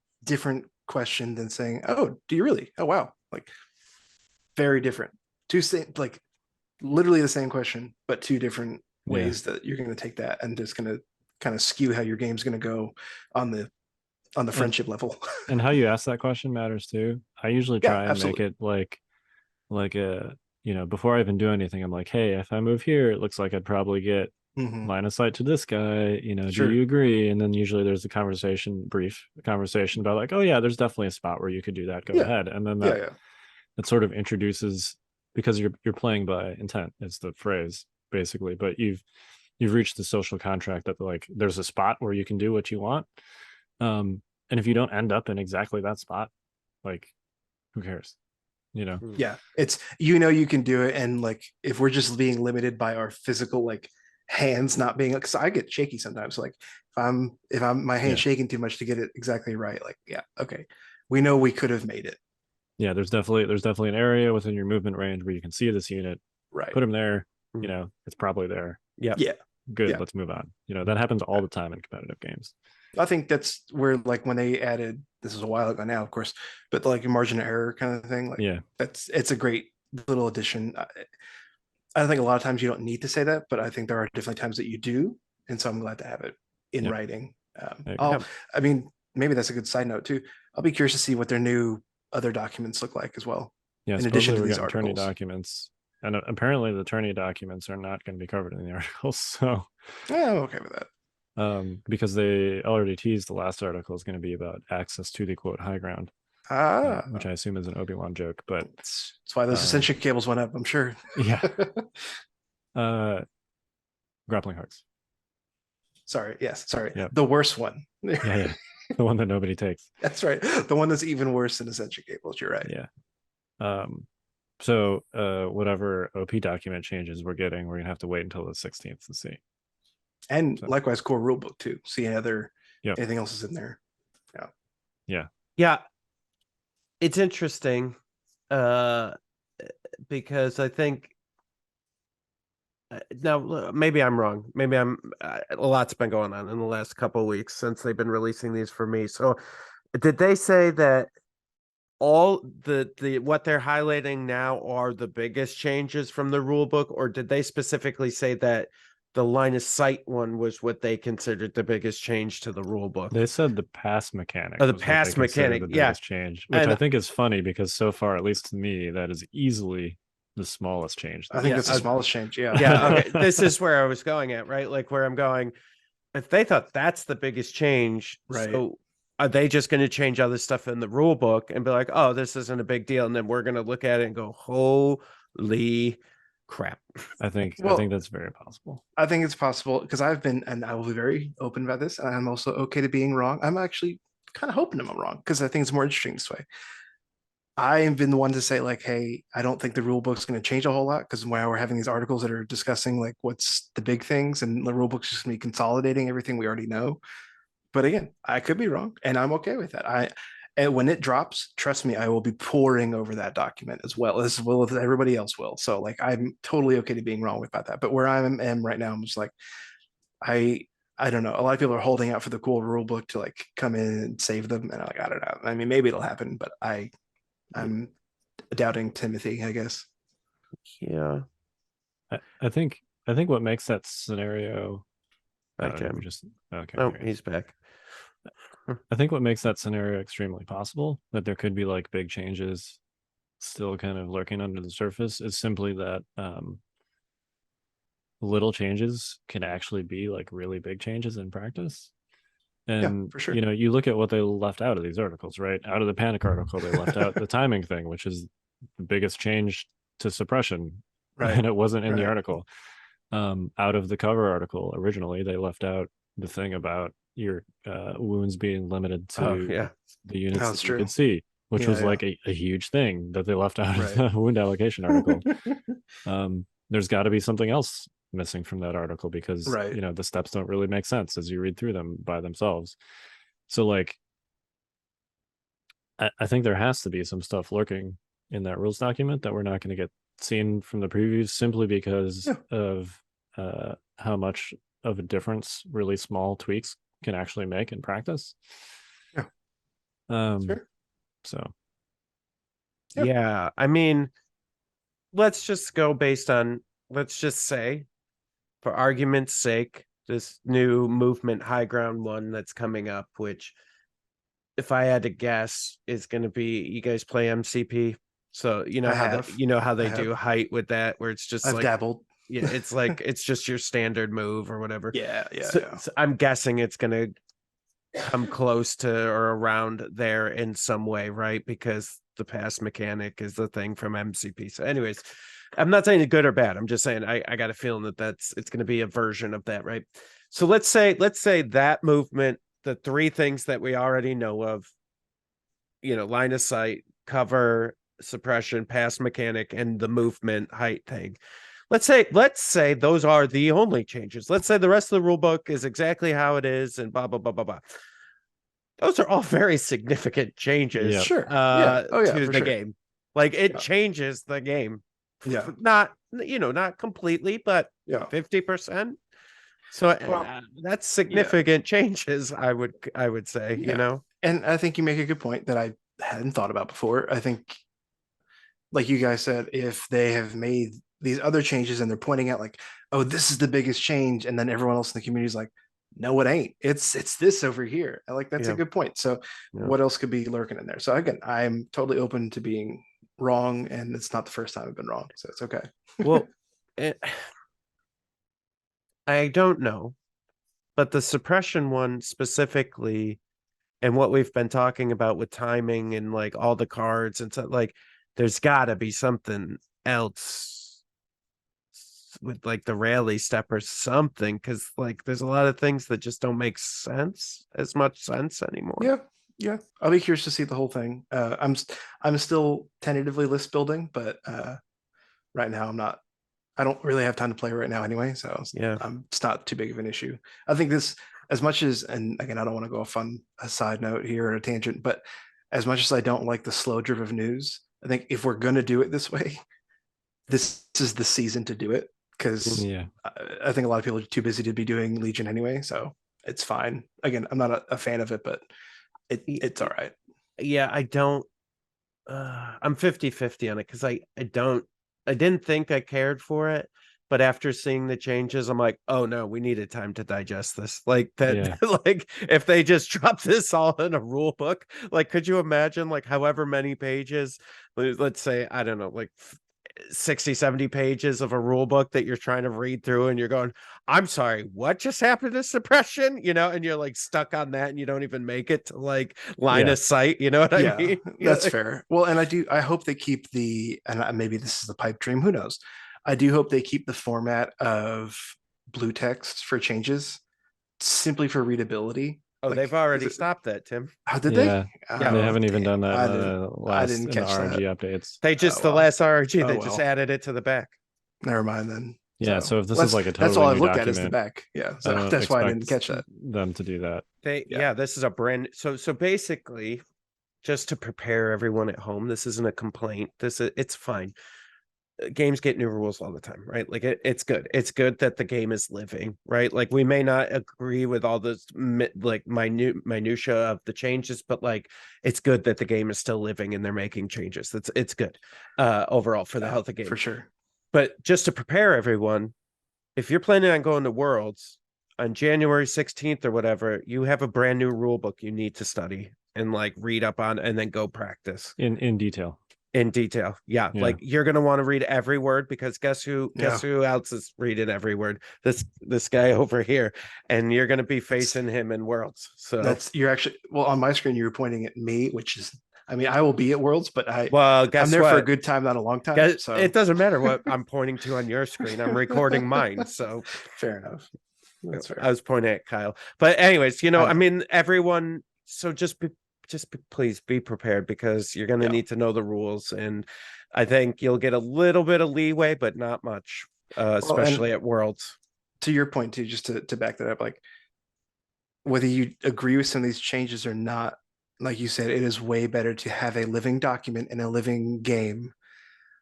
S3: question than saying, oh, do you really? Oh, wow. Like, very different. Like literally the same question, but two different ways that you're going to take that, and just going to kind of skew how your game's going to go on the friendship level.
S2: And how you ask that question matters too. I usually try and make it like a, before I even do anything, I'm like, hey, if I move here, it looks like I'd probably get line of sight to this guy, do you agree? And then usually there's a brief conversation about like, oh yeah, there's definitely a spot where you could do that, go ahead. And then that sort of introduces, because you're playing by intent, it's the phrase basically, but you've reached the social contract that like there's a spot where you can do what you want, and if you don't end up in exactly that spot, like, who cares?
S3: It's you can do it, and like if we're just being limited by our physical like hands not being, because I get shaky sometimes, like if I'm my hand shaking too much to get it exactly right, like okay, we know we could have made it.
S2: There's definitely an area within your movement range where you can see this unit,
S3: right?
S2: Put them there, it's probably there. Good, let's move on. That happens all the time in competitive games.
S3: I think that's where, like, when they added, this is a while ago now, of course, but like a margin of error kind of thing, like it's a great little addition. I think a lot of times you don't need to say that, but I think there are definitely times that you do, and so I'm glad to have it in writing. I mean, maybe that's a good side note too. I'll be curious to see what their new other documents look like as well.
S2: In addition to these attorney documents, and apparently the attorney documents are not going to be covered in the articles. So
S3: I'm okay with that.
S2: Because they already teased the last article is going to be about access to the quote high ground, which I assume is an Obi-Wan joke, but
S3: that's why those ascension cables went up, I'm sure.
S2: Grappling hooks.
S3: Sorry.
S2: Yep.
S3: The worst one.
S2: The one that nobody takes.
S3: That's right. The one that's even worse than ascension cables. You're right.
S2: So whatever OP document changes we're getting, we're gonna have to wait until the 16th to see.
S3: And likewise, core rulebook too. See anything else is in there.
S4: Yeah. It's interesting, because I think Now, maybe I'm wrong. Maybe I'm a lot's been going on in the last couple of weeks since they've been releasing these for me. So did they say that all the what they're highlighting now are the biggest changes from the rule book, or did they specifically say that the line of sight one was what they considered the biggest change to the rule book?
S2: They said the pass mechanic.
S4: Oh, the
S2: was what
S4: pass
S2: they considered
S4: mechanic,
S2: the
S4: yeah.
S2: biggest change, which
S4: And
S2: I think is funny because so far, at least to me, that is easily the smallest change.
S3: I think that's the
S4: Yeah,
S3: smallest change. Yeah.
S4: yeah. Okay, this is where I was going at, right? Like where I'm going. If they thought that's the biggest change,
S3: Right.
S4: so are they just going to change other stuff in the rule book and be like, "Oh, this isn't a big deal," and then we're going to look at it and go, "Holy crap!"
S2: I think
S3: Well,
S2: that's very possible.
S3: I think it's possible because I've been, and I will be very open about this, and I'm also okay to being wrong. I'm actually kind of hoping I'm wrong because I think it's more interesting this way. I have been the one to say, like, hey, I don't think the rule book's going to change a whole lot because while we're having these articles that are discussing like what's the big things, and the rule book's just going to be consolidating everything we already know. But again, I could be wrong, and I'm okay with that. And when it drops, trust me, I will be poring over that document as well as everybody else will. So like, I'm totally okay to being wrong about that. But where I am right now, I'm just like, I I don't know. A lot of people are holding out for the cool rule book to like come in and save them, and I'm like, I don't know. I mean, maybe it'll happen, but I'm doubting Timothy, I guess.
S4: Yeah.
S2: I think what makes that scenario.
S4: Back to him.
S2: Just okay.
S4: Oh,
S2: great.
S4: he's back.
S2: I think what makes that scenario extremely possible, that there could be like big changes still kind of lurking under the surface, is simply that little changes can actually be like really big changes in practice. And
S3: Yeah, for sure.
S2: you know, you look at what they left out of these articles, right? Out of the panic article, they left out the timing thing, which is the biggest change to suppression,
S3: Right.
S2: and it wasn't in the
S3: Right.
S2: article. Out of the cover article originally, they left out the thing about your wounds being limited to the units
S3: That's
S2: that you
S3: true.
S2: could see, which
S3: Yeah,
S2: was
S3: yeah.
S2: like a huge thing that they left out
S3: Right.
S2: of the wound allocation article. There's got to be something else missing from that article because
S3: Right.
S2: you know, the steps don't really make sense as you read through them by themselves. So like, I think there has to be some stuff lurking in that rules document that we're not going to get seen from the previews, simply because of how much of a difference really small tweaks can actually make in practice.
S3: Sure.
S2: So
S4: Yeah, I mean, let's just go based on, let's just say, for argument's sake, this new movement high ground one that's coming up, which, if I had to guess, is going to be, you guys play MCP, so you know how they do height with that, where it's just
S3: I've
S4: like
S3: dabbled.
S4: Yeah, it's like it's just your standard move or whatever.
S3: Yeah.
S4: So I'm guessing it's going to come close to or around there in some way, right? Because the pass mechanic is the thing from MCP. So anyways, I'm not saying it's good or bad. I'm just saying I got a feeling that it's going to be a version of that, right? So let's say that movement, the three things that we already know of, line of sight, cover, suppression, pass mechanic, and the movement height thing. Let's say those are the only changes. Let's say the rest of the rule book is exactly how it is and blah, blah, blah, blah, blah. Those are all very significant changes.
S2: Yeah.
S3: Sure.
S4: To the game. Like it changes the game.
S3: Yeah.
S4: Not completely, but 50%. So that's significant changes, I would say,
S3: And I think you make a good point that I hadn't thought about before. I think, like you guys said, if they have made these other changes and they're pointing out like, oh, this is the biggest change, and then everyone else in the community is like, no, it ain't. It's this over here. I like that's a good point. So what else could be lurking in there? So again, I'm totally open to being wrong, and it's not the first time I've been wrong, so it's okay.
S4: Well, I don't know, but the suppression one specifically, and what we've been talking about with timing and like all the cards and stuff, like there's got to be something else with like the rally step or something, because like there's a lot of things that just don't make as much sense anymore.
S3: Yeah, I'll be curious to see the whole thing. I'm still tentatively list building, but right now I don't really have time to play right now anyway, so it's not too big of an issue. I think this, as much as, and again, I don't want to go off on a side note here or a tangent, but as much as I don't like the slow drip of news, I think if we're going to do it this way, this is the season to do it. because I think a lot of people are too busy to be doing Legion anyway, so it's fine. Again, I'm not a fan of it, but it's all right.
S4: Yeah, I don't. I'm 50-50 on it because I didn't think I cared for it, but after seeing the changes, I'm like, oh no, we needed time to digest this. Like that, like if they just drop this all in a rule book, like could you imagine like however many pages, let's say, I don't know, like 60-70 pages of a rule book that you're trying to read through and you're going, I'm sorry, what just happened to suppression, and you're like stuck on that and you don't even make it to like line of sight, you know what I mean?
S3: That's fair. Well, and I hope they keep and maybe this is the pipe dream, who knows. I do hope they keep the format of blue text for changes simply for readability.
S4: Oh, they've already stopped that, Tim.
S3: How did they?
S2: Yeah, they haven't even done that
S3: I didn't catch
S2: the RNG
S3: that.
S2: updates.
S4: They just the last RNG, they just added it to the back.
S3: Never mind then.
S2: Yeah, so if this is like a totally
S3: that's all I
S2: new
S3: looked
S2: document,
S3: at is the back. Yeah, so that's why I didn't catch that.
S2: Them to do that.
S4: This is a brand. So basically, just to prepare everyone at home, this isn't a complaint. It's fine. Games get new rules all the time, right? Like it's good. It's good that the game is living, right? Like we may not agree with all this like minutia of the changes, but like it's good that the game is still living and they're making changes. It's good overall for the health of the game,
S3: for sure.
S4: But just to prepare everyone, if you're planning on going to Worlds on January 16th or whatever, you have a brand new rule book you need to study and like read up on and then go practice
S2: in detail.
S4: In detail. Yeah. Like you're going to want to read every word because guess who else is reading every word? This guy over here. And you're going to be facing him in Worlds. So
S3: you're actually, well, on my screen, you were pointing at me, which is, I mean, I will be at Worlds, but I'm there for a good time, not a long time. So
S4: it doesn't matter what I'm pointing to on your screen. I'm recording mine. So
S3: fair enough. That's fair.
S4: I was pointing at Kyle. But anyways, I mean, everyone, so please be prepared because you're going to need to know the rules. And I think you'll get a little bit of leeway, but not much, especially at Worlds.
S3: To your point too, just to back that up, like whether you agree with some of these changes or not, like you said, it is way better to have a living document in a living game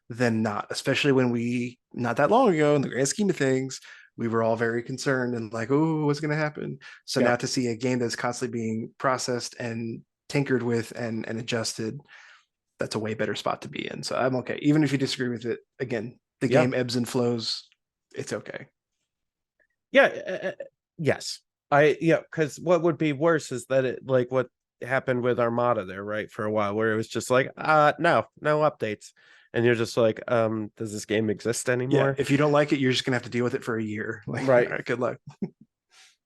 S3: than not, especially when not that long ago in the grand scheme of things, we were all very concerned and like, oh, what's going to happen? So now to see a game that's constantly being processed and tinkered with and adjusted, that's a way better spot to be in. So I'm okay. Even if you disagree with it, again, the game ebbs and flows. It's okay.
S4: Yeah. Yes. Because what would be worse is that it like what happened with Armada there, right? For a while where it was just like, no updates. And you're just like, does this game exist anymore?
S3: Yeah, if you don't like it, you're just gonna have to deal with it for a year. Like,
S4: right.
S3: All right, good luck.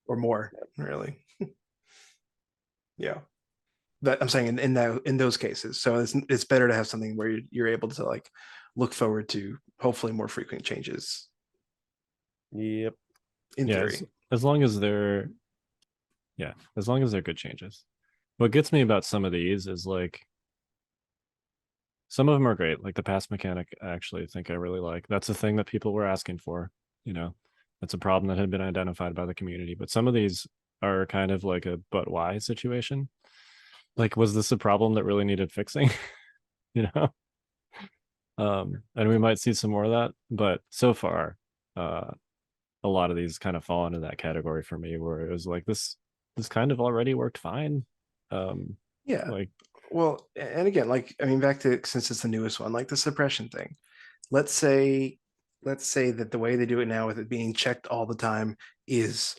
S3: Or more, really. Yeah. That I'm saying in those cases. So it's better to have something where you're able to like look forward to hopefully more frequent changes.
S4: Yep.
S3: In theory.
S2: As long as they're good changes. What gets me about some of these is like some of them are great. Like the pass mechanic, I actually think I really like. That's a thing that people were asking for. That's a problem that had been identified by the community. But some of these are kind of like a but why situation. Like, was this a problem that really needed fixing? And we might see some more of that. But so far, a lot of these kind of fall into that category for me, where it was like this kind of already worked fine.
S3: Well, and again, like, I mean, back to, since it's the newest one, like the suppression thing, let's say that the way they do it now with it being checked all the time is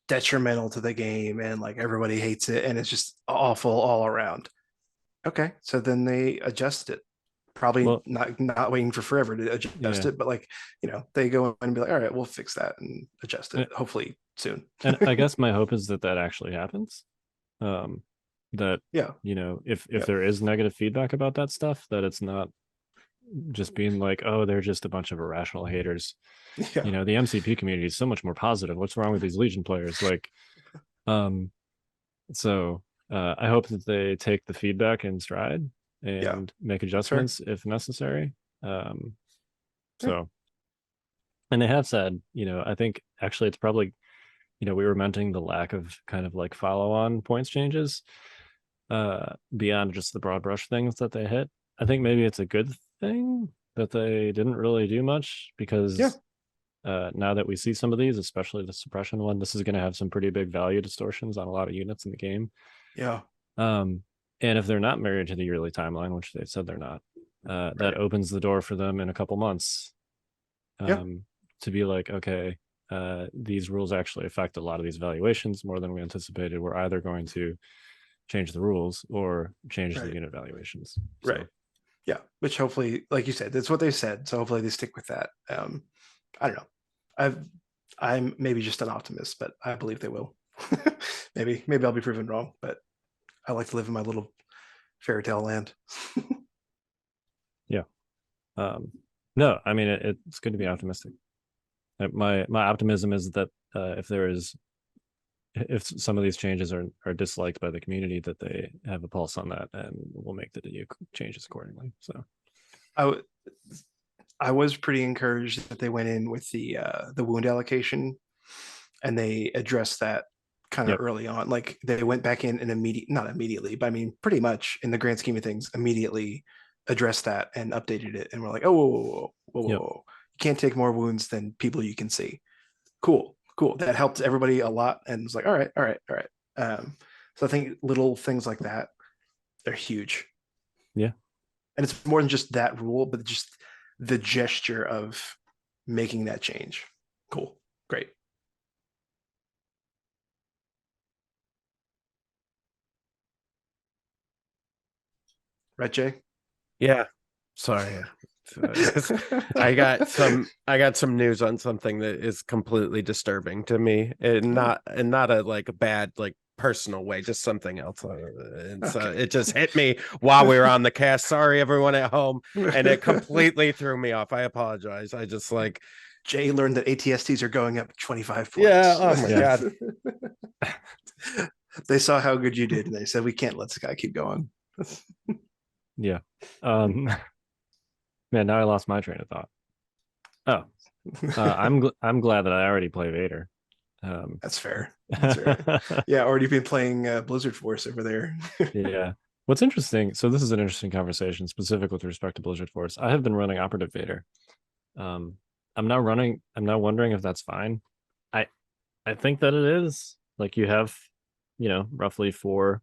S3: detrimental to the game and like everybody hates it and it's just awful all around. Okay, so then they adjust it. Probably not waiting for forever to adjust it, but like, they go in and be like, all right, we'll fix that and adjust it hopefully soon.
S2: And I guess my hope is that actually happens. That if there is negative feedback about that stuff, that it's not just being like, oh, they're just a bunch of irrational haters. The MCP community is so much more positive. What's wrong with these Legion players? Like, so I hope that they take the feedback in stride and make adjustments if necessary. So, and they have said, I think actually it's probably, we were mentioning the lack of kind of like follow-on points changes beyond just the broad brush things that they hit. I think maybe it's a good thing that they didn't really do much because now that we see some of these, especially the suppression one, this is going to have some pretty big value distortions on a lot of units in the game.
S3: Yeah.
S2: And if they're not married to the yearly timeline, which they said they're not, that opens the door for them in a couple months to be like, okay, these rules actually affect a lot of these valuations more than we anticipated. We're either going to change the rules or change the unit valuations.
S3: Right. Yeah. Which hopefully, like you said, that's what they said. So hopefully they stick with that. I don't know. I'm maybe just an optimist, but I believe they will. maybe I'll be proven wrong, but I like to live in my little fairy tale land.
S2: Yeah. No, I mean it's good to be optimistic. My optimism is that if some of these changes are disliked by the community, that they have a pulse on that and will make the changes accordingly. So
S3: I was pretty encouraged that they went in with the wound allocation and they addressed that kind of early on. Like they went back in and not immediately, but I mean pretty much in the grand scheme of things, immediately addressed that and updated it. And we're like, oh, whoa. You can't take more wounds than people you can see. Cool. That helped everybody a lot. And it's like, all right. So I think little things like that, they're huge.
S2: Yeah.
S3: And it's more than just that rule, but just the gesture of making that change. Cool. Great. Right, Jay?
S4: Yeah. Sorry. I got some news on something that is completely disturbing to me, and not a like a bad like personal way, just something else. And so it just hit me while we were on the cast. Sorry, everyone at home, and it completely threw me off. I apologize. I just like
S3: Jay learned that ATSTs are going up 25 points.
S4: Yeah. Oh my god.
S3: They saw how good you did, and they said we can't let this guy keep going.
S2: Yeah. Man, now I lost my train of thought. I'm glad that I already play Vader.
S3: That's fair. Yeah, already been playing Blizzard Force over there.
S2: Yeah. What's interesting, so this is an interesting conversation specific with respect to Blizzard Force. I have been running Operative Vader. I'm now wondering if that's fine. I think that it is. Like you have, roughly 4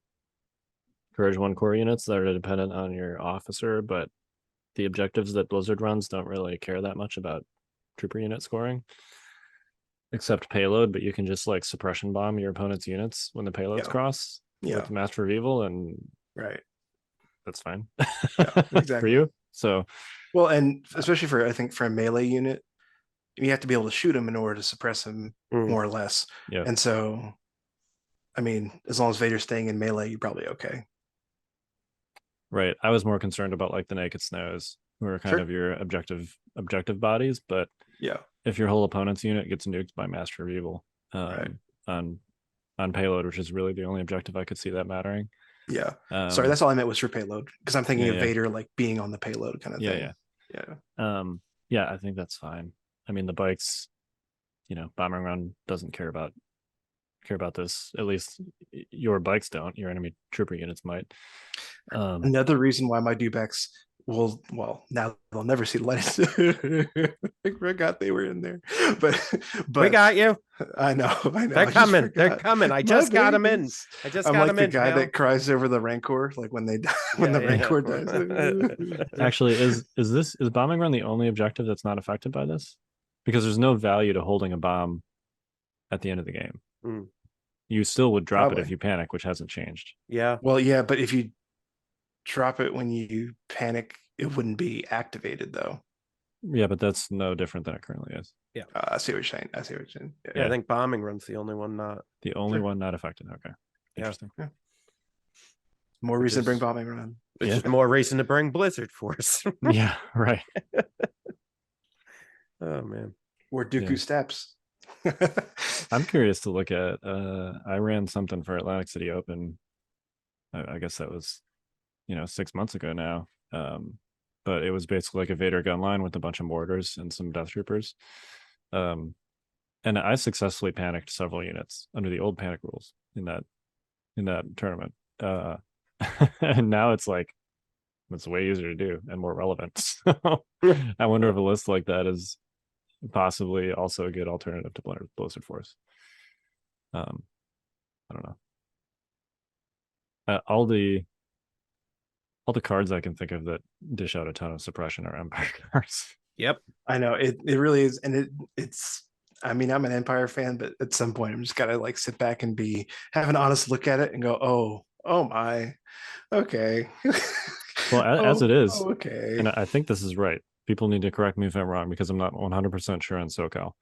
S2: Courage 1 core units that are dependent on your officer, but the objectives that Blizzard runs don't really care that much about trooper unit scoring, except payload, but you can just like suppression bomb your opponent's units when the payloads cross with Master of Evil, and that's fine.
S3: Exactly.
S2: For you. So
S3: well, and especially for I think for a melee unit, you have to be able to shoot him in order to suppress him more or less.
S2: Yeah.
S3: And so I mean, as long as Vader's staying in melee, you're probably okay.
S2: Right. I was more concerned about like the Naked Snows, who are kind of your objective bodies, but if your whole opponent's unit gets nuked by Master of Evil on payload, which is really the only objective I could see that mattering.
S3: Yeah. Sorry, that's all I meant was for payload, because I'm thinking of Vader like being on the payload kind of thing.
S2: Yeah, I think that's fine. I mean, the bikes, bombing run doesn't care about this. At least your bikes don't. Your enemy trooper units might.
S3: Another reason why my dewbacks will, now they'll never see the light. I forgot they were in there, but
S4: we got you.
S3: I know.
S4: They're coming. I just got them in.
S3: I'm like the guy that cries over the Rancor, like when they when the Rancor dies.
S2: Actually, is bombing run the only objective that's not affected by this? Because there's no value to holding a bomb at the end of the game. You still would drop it if you panic, which hasn't changed.
S4: Yeah.
S3: Well, yeah, but if you drop it when you panic, it wouldn't be activated though.
S2: Yeah, but that's no different than it currently is.
S4: Yeah.
S3: I see what you're saying.
S4: Yeah, I think bombing run's the only one not
S2: affected. Okay. Interesting.
S3: Yeah. More reason to bring bombing run.
S4: Which is more reason to bring Blizzard Force.
S2: Yeah, right.
S4: Oh man.
S3: Or Dooku steps.
S2: I'm curious to look at I ran something for Atlantic City Open. I guess that was 6 months ago now. But it was basically like a Vader gun line with a bunch of mortars and some death troopers. And I successfully panicked several units under the old panic rules in that tournament. And now it's like it's way easier to do and more relevant. So I wonder if a list like that is possibly also a good alternative to Blizzard Force. I don't know. All the cards I can think of that dish out a ton of suppression are Empire cards.
S4: Yep.
S3: I know it really is, and it's. I mean, I'm an Empire fan, but at some point, I'm just gotta like sit back and have an honest look at it and go, oh my, okay.
S2: Well, as it is,
S3: okay.
S2: And I think this is right. People need to correct me if I'm wrong because I'm not 100% sure on SoCal,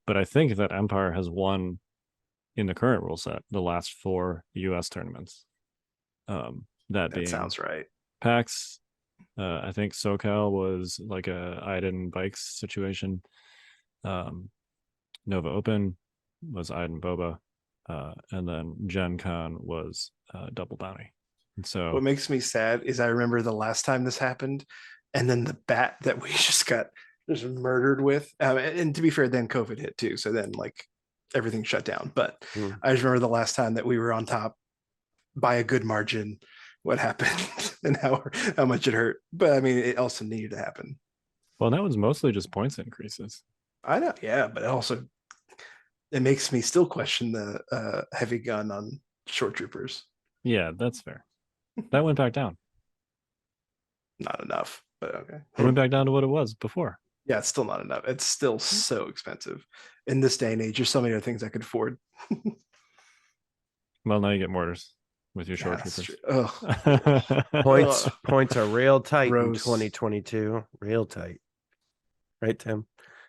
S2: but I think that Empire has won in the current rule set the last 4 U.S. tournaments. That being
S3: sounds right.
S2: PAX. I think SoCal was like a Iden Bikes situation. Nova Open was Iden Boba, and then Gen Con was Double Bounty. And so
S3: what makes me sad is I remember the last time this happened, and then the bat that we just got murdered with. And to be fair, then COVID hit too, so then like everything shut down. But I just remember the last time that we were on top by a good margin. What happened and how much it hurt. But I mean, it also needed to happen.
S2: Well, that was mostly just points increases.
S3: I know, yeah, but it makes me still question the heavy gun on short troopers.
S2: Yeah, that's fair. That went back down.
S3: Not enough, but okay.
S2: It went back down to what it was before.
S3: Yeah, it's still not enough. It's still so expensive. In this day and age, there's so many other things I could afford.
S2: Well, now you get mortars with your short troopers.
S4: Points are real tight
S3: Gross.
S4: in 2022. Real tight. Right, Tim?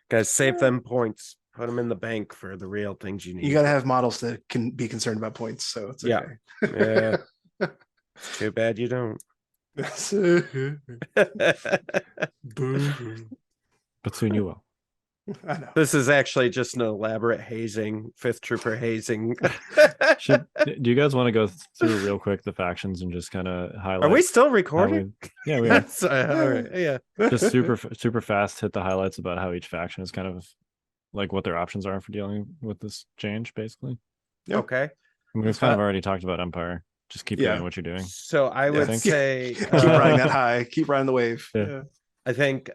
S4: Guys, save them points. Put them in the bank for the real things you need.
S3: You got to have models that can be concerned about points, so it's okay.
S4: Yeah. Too bad you don't.
S2: But soon you will.
S3: I know.
S4: This is actually just an elaborate hazing, 5th Trooper hazing.
S2: Do you guys want to go through real quick the factions and just kind of highlight?
S4: Are we still recording?
S2: Yeah, we are.
S4: All right. Yeah.
S2: Just super fast hit the highlights about how each faction is kind of like what their options are for dealing with this change, basically.
S3: Yep.
S4: Okay.
S2: I mean, we've kind of already talked about Empire. Just keep doing what you're doing.
S4: So I would say
S3: keep riding that high. Keep riding the wave.
S2: Yeah.
S4: I think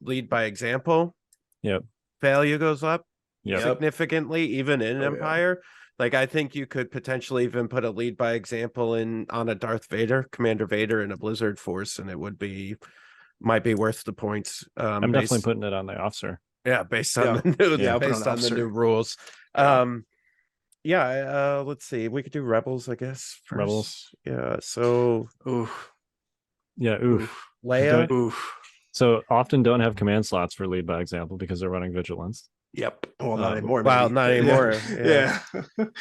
S4: lead by example.
S2: Yep.
S4: Value goes up significantly, even in Empire. Yeah. Like I think you could potentially even put a lead by example on a Darth Vader, Commander Vader in a Blizzard Force, and it might be worth the points.
S2: I'm definitely putting it on the officer.
S4: Yeah, based on the new rules. Let's see. We could do Rebels, I guess. First.
S2: Rebels.
S4: Yeah. So
S2: Leia. So often don't have command slots for lead by example because they're running vigilance.
S3: Yep. Well, not anymore.
S4: Well, not anymore.
S3: Yeah.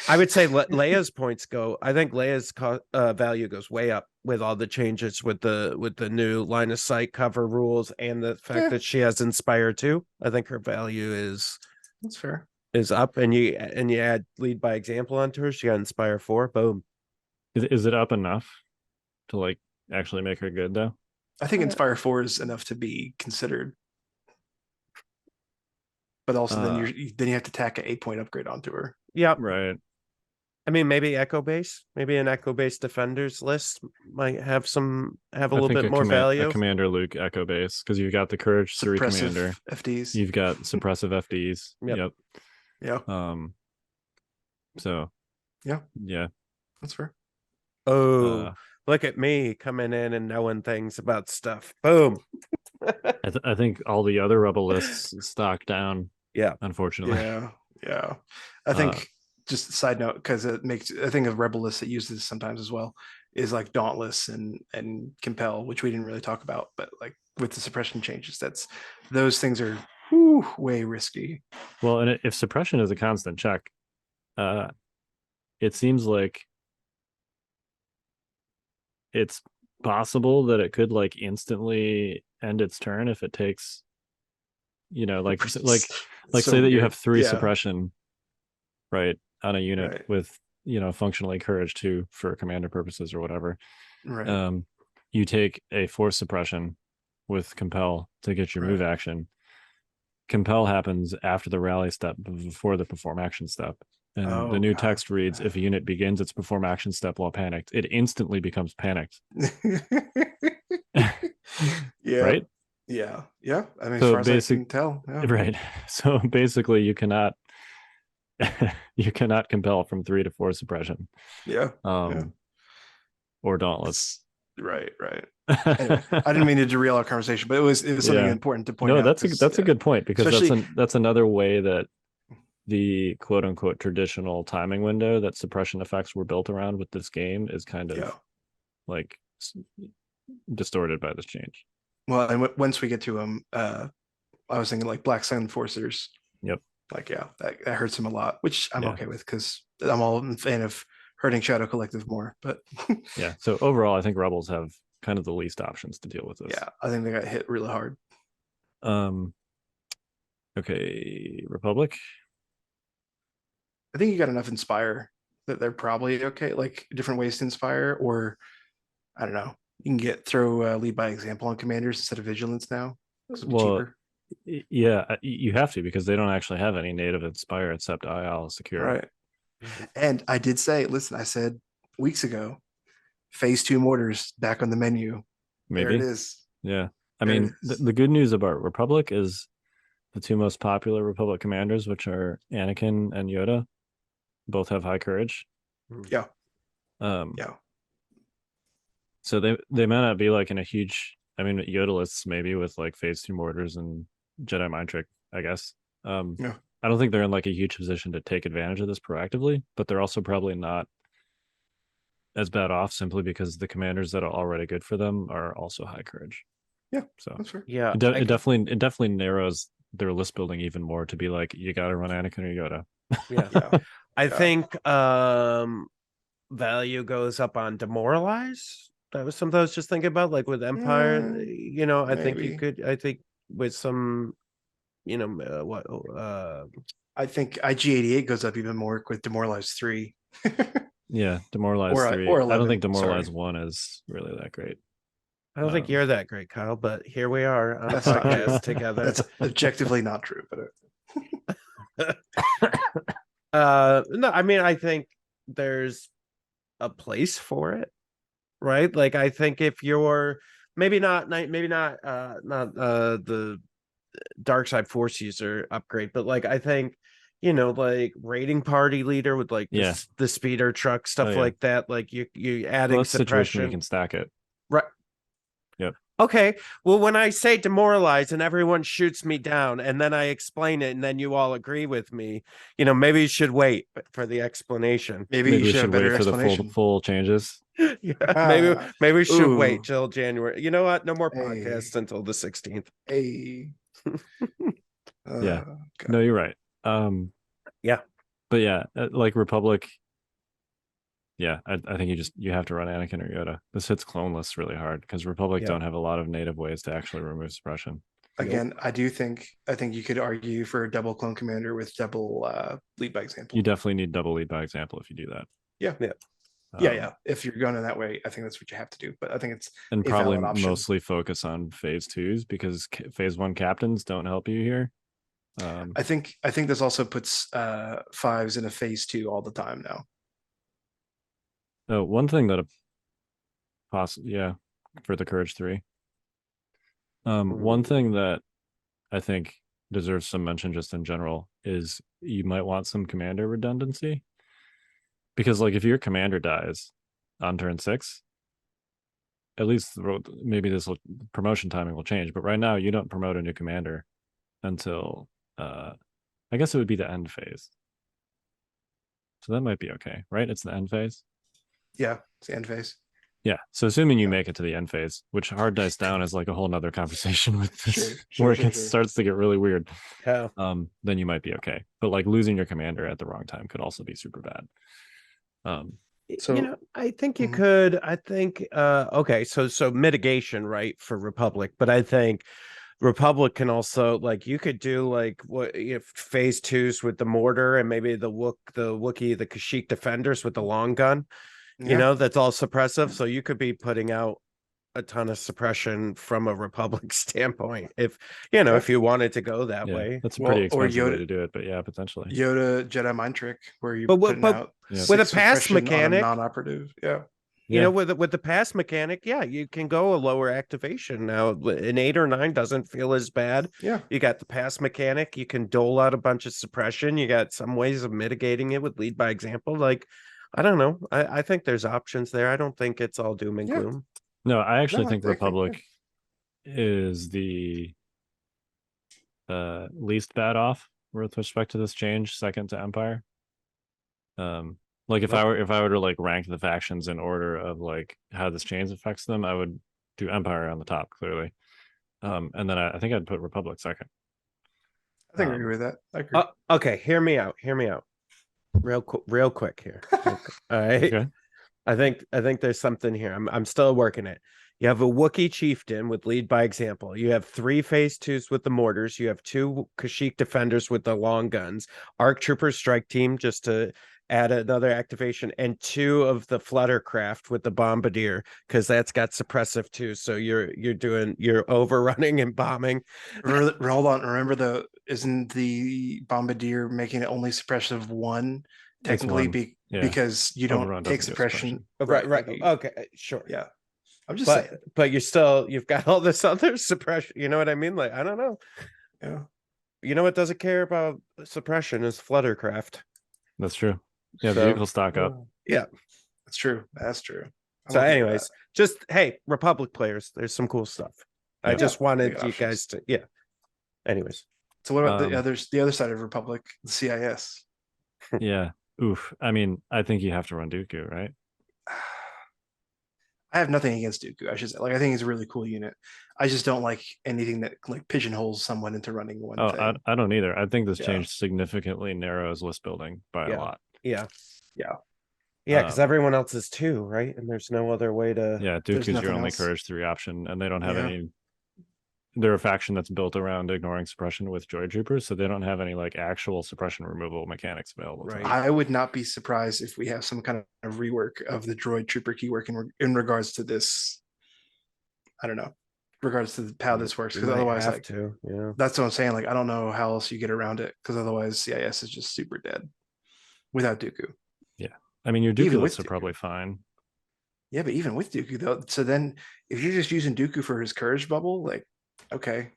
S4: I would say Leia's points go. I think Leia's value goes way up with all the changes with the new line of sight cover rules and the fact that she has Inspire too. I think her value
S3: that's fair.
S4: Is up, and you add lead by example onto her. She got Inspire 4. Boom.
S2: Is it up enough to like actually make her good though?
S3: I think Inspire 4 is enough to be considered. But also then you have to tack an 8-point upgrade onto her.
S4: Yeah.
S2: Right.
S4: I mean, maybe Echo Base. Maybe an Echo Base defenders list might have a little bit more value.
S2: A Commander Luke Echo Base, because you've got the Courage 3 Commander.
S3: FDs.
S2: You've got suppressive FDs.
S4: Yep.
S3: Yeah.
S2: So. Yeah.
S3: That's fair.
S4: Oh, look at me coming in and knowing things about stuff. Boom.
S2: I think all the other Rebel lists stock down.
S4: Yeah.
S2: Unfortunately.
S3: Yeah. I think just a side note, because I think of Rebel lists that use this sometimes as well, is like Dauntless and Compel, which we didn't really talk about, but like with the suppression changes, those things are way risky.
S2: Well, and if suppression is a constant check, it seems like it's possible that it could like instantly end its turn if it takes, like so say that you have 3 suppression, right, on a unit with functionally Courage 2 for commander purposes or whatever.
S3: Right.
S2: You take a force suppression with Compel to get your move action. Compel happens after the rally step, before the perform action step. And the new text reads, if a unit begins its perform action step while panicked, it instantly becomes panicked.
S3: Yeah.
S2: Right?
S3: Yeah. Yeah, I mean,
S2: So
S3: as far as I can tell, yeah.
S2: Right. So basically, you cannot compel from 3 to 4 suppression.
S3: Yeah.
S2: Or dauntless.
S3: Right. Anyway, I didn't mean to derail our conversation, but it was something important to point out.
S2: No, that's a good point, because that's another way that the quote unquote traditional timing window that suppression effects were built around with this game is kind of like distorted by this change.
S3: Well, and once we get to them, I was thinking like Black Sun Enforcers.
S2: Yep.
S3: Like, that hurts him a lot, which I'm okay with, because I'm all a fan of hurting Shadow Collective more. But
S2: yeah, so overall, I think Rebels have kind of the least options to deal with this.
S3: Yeah, I think they got hit really hard.
S2: Okay, Republic.
S3: I think you got enough Inspire that they're probably okay. Like different ways to Inspire, or I don't know. You can throw lead by example on commanders instead of vigilance now.
S2: Well, yeah, you have to, because they don't actually have any native Inspire except IL secure.
S3: Right. And I did say, listen, I said weeks ago, phase 2 mortars back on the menu.
S2: Maybe.
S3: There it is.
S2: Yeah. I mean, the good news about Republic is the 2 most popular Republic commanders, which are Anakin and Yoda, both have high courage.
S3: Yeah.
S2: So they might not be like in a huge, I mean, Yodalists maybe with like phase 2 mortars and Jedi mind trick, I guess. I don't think they're in like a huge position to take advantage of this proactively, but they're also probably not as bad off, simply because the commanders that are already good for them are also high courage.
S3: Yeah,
S2: so
S3: that's fair.
S4: Yeah,
S2: it definitely narrows their list building even more to be like, you got to run Anakin or Yoda.
S4: Yeah. I think value goes up on Demoralize. That was something I was just thinking about, like with Empire. I think you could. I think with some,
S3: I think IG-88 goes up even more with Demoralize 3.
S2: Yeah, Demoralize 3.
S3: Or 11,
S2: I don't think Demoralize 1 is really that great.
S4: I don't think you're that great, Kyle, but here we are on a
S3: That's not
S4: podcast together.
S3: That's objectively not true, but
S4: no, I mean, I think there's a place for it, right? Like, I think if you're maybe not the dark side force user upgrade, but like, I think, like raiding party leader with like the speeder truck stuff like that, like you adding suppression,
S2: you can stack it,
S4: right?
S2: Yep.
S4: Okay, well, when I say demoralize and everyone shoots me down and then I explain it and then you all agree with me, maybe you should wait for the explanation.
S3: Maybe you should wait
S2: for the full changes.
S4: Yeah, maybe we should wait till January. You know what? No more podcasts until the 16th.
S2: Yeah. No, you're right.
S4: Yeah.
S2: But yeah, like Republic. Yeah, I think you have to run Anakin or Yoda. This hits clone lists really hard because Republic don't have a lot of native ways to actually remove suppression.
S3: Again, I think you could argue for a double clone commander with double lead by example.
S2: You definitely need double lead by example if you do that.
S3: Yeah. If you're going in that way, I think that's what you have to do. But I think it's
S2: and probably mostly focus on phase 2s, because phase 1 captains don't help you here.
S3: I think this also puts 5s in a phase 2 all the time now.
S2: One thing that for the Courage 3. One thing that I think deserves some mention just in general is you might want some commander redundancy, because like if your commander dies on turn 6, at least maybe promotion timing will change, but right now you don't promote a new commander until I guess it would be the end phase. So that might be okay, right? It's the end phase.
S3: Yeah, it's the end phase.
S2: Yeah, so assuming you make it to the end phase, which hard dice down is like a whole nother conversation with this, where it starts to get really weird.
S4: Yeah.
S2: Then you might be okay, but like losing your commander at the wrong time could also be super bad.
S4: So I think you could. I think okay, so mitigation, right, for Republic, but I think Republic can also, like, you could do like what if phase 2s with the mortar and maybe the Wookiee, the Kashyyyk defenders with the long gun. That's all suppressive, so you could be putting out a ton of suppression from a Republic standpoint if you wanted to go that way.
S2: That's a pretty expensive way to do it, but yeah, potentially
S3: Yoda Jedi mind trick where you
S4: out
S3: with a pass mechanic, non-operative.
S4: You know, with the pass mechanic, you can go a lower activation now. An 8 or 9 doesn't feel as bad.
S3: Yeah,
S4: you got the pass mechanic. You can dole out a bunch of suppression. You got some ways of mitigating it with lead by example. Like, I don't know. I think there's options there. I don't think it's all doom and gloom.
S2: No, I actually think
S3: I
S2: Republic is the least bad off with respect to this change, second to Empire. Like if I were to like rank the factions in order of like how this change affects them, I would do Empire on the top clearly, and then I think I'd put Republic second.
S3: I think I agree with that. I agree.
S4: Okay, hear me out. Real quick here. All right.
S2: Okay.
S4: I think there's something here. I'm still working it. You have a Wookiee chieftain with lead by example. You have 3 phase 2s with the mortars. You have 2 Kashyyyk defenders with the long guns. ARC troopers strike team just to add another activation, and 2 of the fluttercraft with the bombardier because that's got suppressive too. So you're overrunning and bombing.
S3: Hold on. Remember isn't the bombardier making it only suppressive 1 technically because you don't take suppression.
S4: Right. Okay, sure.
S3: Yeah. I'm just saying.
S4: But you've got all this other suppression. You know what I mean? Like, I don't know.
S3: Yeah.
S4: You know what doesn't care about suppression is fluttercraft.
S2: That's true. Yeah, vehicle stock up.
S3: Yeah, that's true. That's true.
S4: So anyways, just, hey, Republic players, there's some cool stuff. I just wanted you guys to, anyways.
S3: So what about the other side of Republic, the CIS?
S2: Yeah. Oof. I mean, I think you have to run Dooku, right?
S3: I have nothing against Dooku. I should say, like, I think it's a really cool unit. I just don't like anything that like pigeonholes someone into running one thing.
S2: I don't either. I think this change significantly narrows list building by a lot.
S4: Yeah, because everyone else is 2, right? And there's no other way to.
S2: Yeah, Dooku's your only courage 3 option, and they don't have any. They're a faction that's built around ignoring suppression with droid troopers, so they don't have any like actual suppression removal mechanics available.
S3: Right. I would not be surprised if we have some kind of rework of the droid trooper keyword in regards to this. I don't know, regards to how this works, because otherwise, like, that's what I'm saying. Like, I don't know how else you get around it, because otherwise, CIS is just super dead without Dooku.
S2: Yeah, I mean, your Dooku lists are probably fine.
S3: Yeah, but even with Dooku though, so then if you're just using Dooku for his courage bubble, like, okay.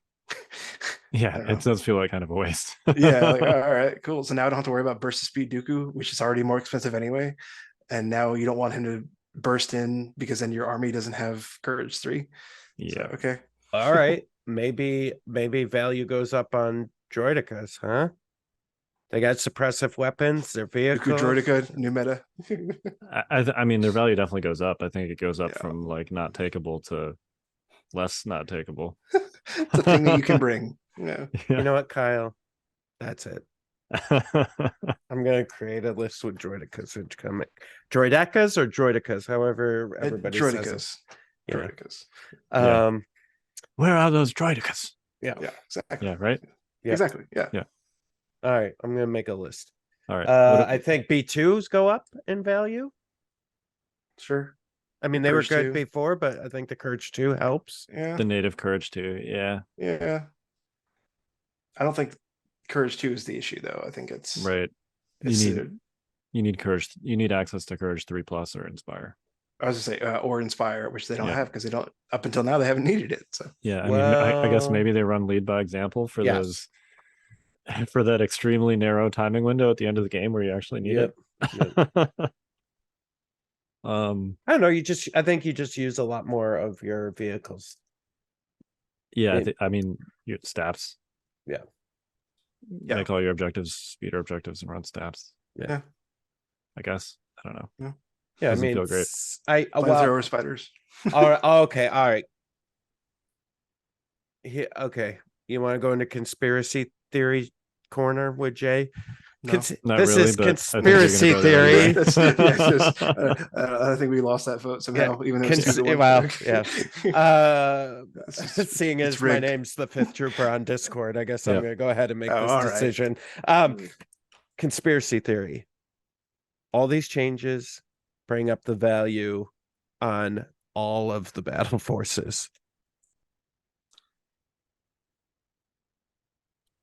S2: Yeah, it does feel like kind of a waste.
S3: Yeah, like, all right, cool. So now I don't have to worry about burst of speed Dooku, which is already more expensive anyway. And now you don't want him to burst in because then your army doesn't have courage 3.
S2: Yeah.
S3: So, okay.
S4: All right. Maybe value goes up on droidicas, huh? They got suppressive weapons, their vehicles.
S3: Droidica, new meta.
S2: I mean, their value definitely goes up. I think it goes up from like not takeable to less not takeable.
S3: It's a thing that you can bring. Yeah.
S4: You know what, Kyle? That's it. I'm gonna create a list with droidicas incoming. Droidecas or droidicas, however everybody says it.
S3: Droidicas.
S2: Where are those droidicas?
S3: Yeah, exactly.
S2: Yeah, right.
S3: Yeah. Exactly. Yeah.
S4: All right, I'm gonna make a list.
S2: All right.
S4: I think B2s go up in value.
S3: Sure.
S4: I mean, they were good before, but I think the Courage 2 helps.
S3: Yeah.
S2: The native Courage 2. Yeah.
S3: Yeah. I don't think Courage 2 is the issue, though. I think it's
S2: right. You need Courage. You need access to Courage 3+ or Inspire.
S3: I was gonna say or Inspire, which they don't have because they don't. Up until now, they haven't needed it. So
S2: yeah, I mean, I guess maybe they run lead by example for those. For that extremely narrow timing window at the end of the game where you actually need it.
S4: I don't know. I think you just use a lot more of your vehicles.
S2: Yeah, I mean, your stats.
S4: Yeah.
S2: Make all your objectives speeder objectives and run stats.
S3: Yeah.
S2: I guess. I don't know.
S3: Yeah,
S4: I mean,
S2: feel great.
S3: Flamethrower spiders.
S4: All right. Okay. All right. Okay. You want to go into conspiracy theory corner with Jay?
S3: No,
S4: this is conspiracy theory.
S3: I think we lost that vote somehow. Even though
S4: seeing as my name's the 5th trooper on Discord, I guess I'm going to go ahead and make this decision. Conspiracy theory. All these changes bring up the value on all of the battle forces.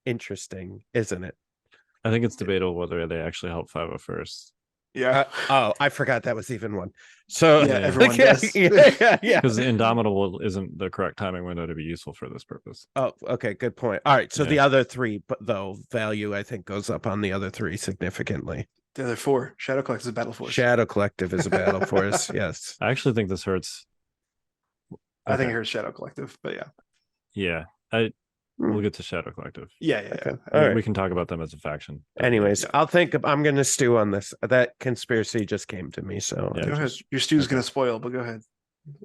S4: Interesting, isn't it?
S2: I think it's debatable whether they actually help 501st.
S3: Yeah.
S4: I forgot that was even one. So
S3: Yeah, everyone does.
S4: yeah.
S2: Because Indomitable isn't the correct timing window to be useful for this purpose.
S4: Oh, okay, good point. All right, so
S2: Yeah.
S4: the other three, but though value, I think goes up on the other three significantly.
S3: The other 4. Shadow Collective is a battle force.
S4: Shadow Collective is a battle force. Yes.
S2: I actually think this hurts.
S3: I think
S2: Okay.
S3: it hurts Shadow Collective, but yeah.
S2: Yeah. We'll get to Shadow Collective.
S3: Yeah.
S4: Okay.
S3: Yeah.
S4: All right.
S2: We can talk about them as a faction.
S4: Anyways,
S3: Yeah.
S4: I'm going to stew on this. That conspiracy just came to me, so
S2: Yeah.
S3: Go ahead. Your stew's gonna spoil, but go ahead.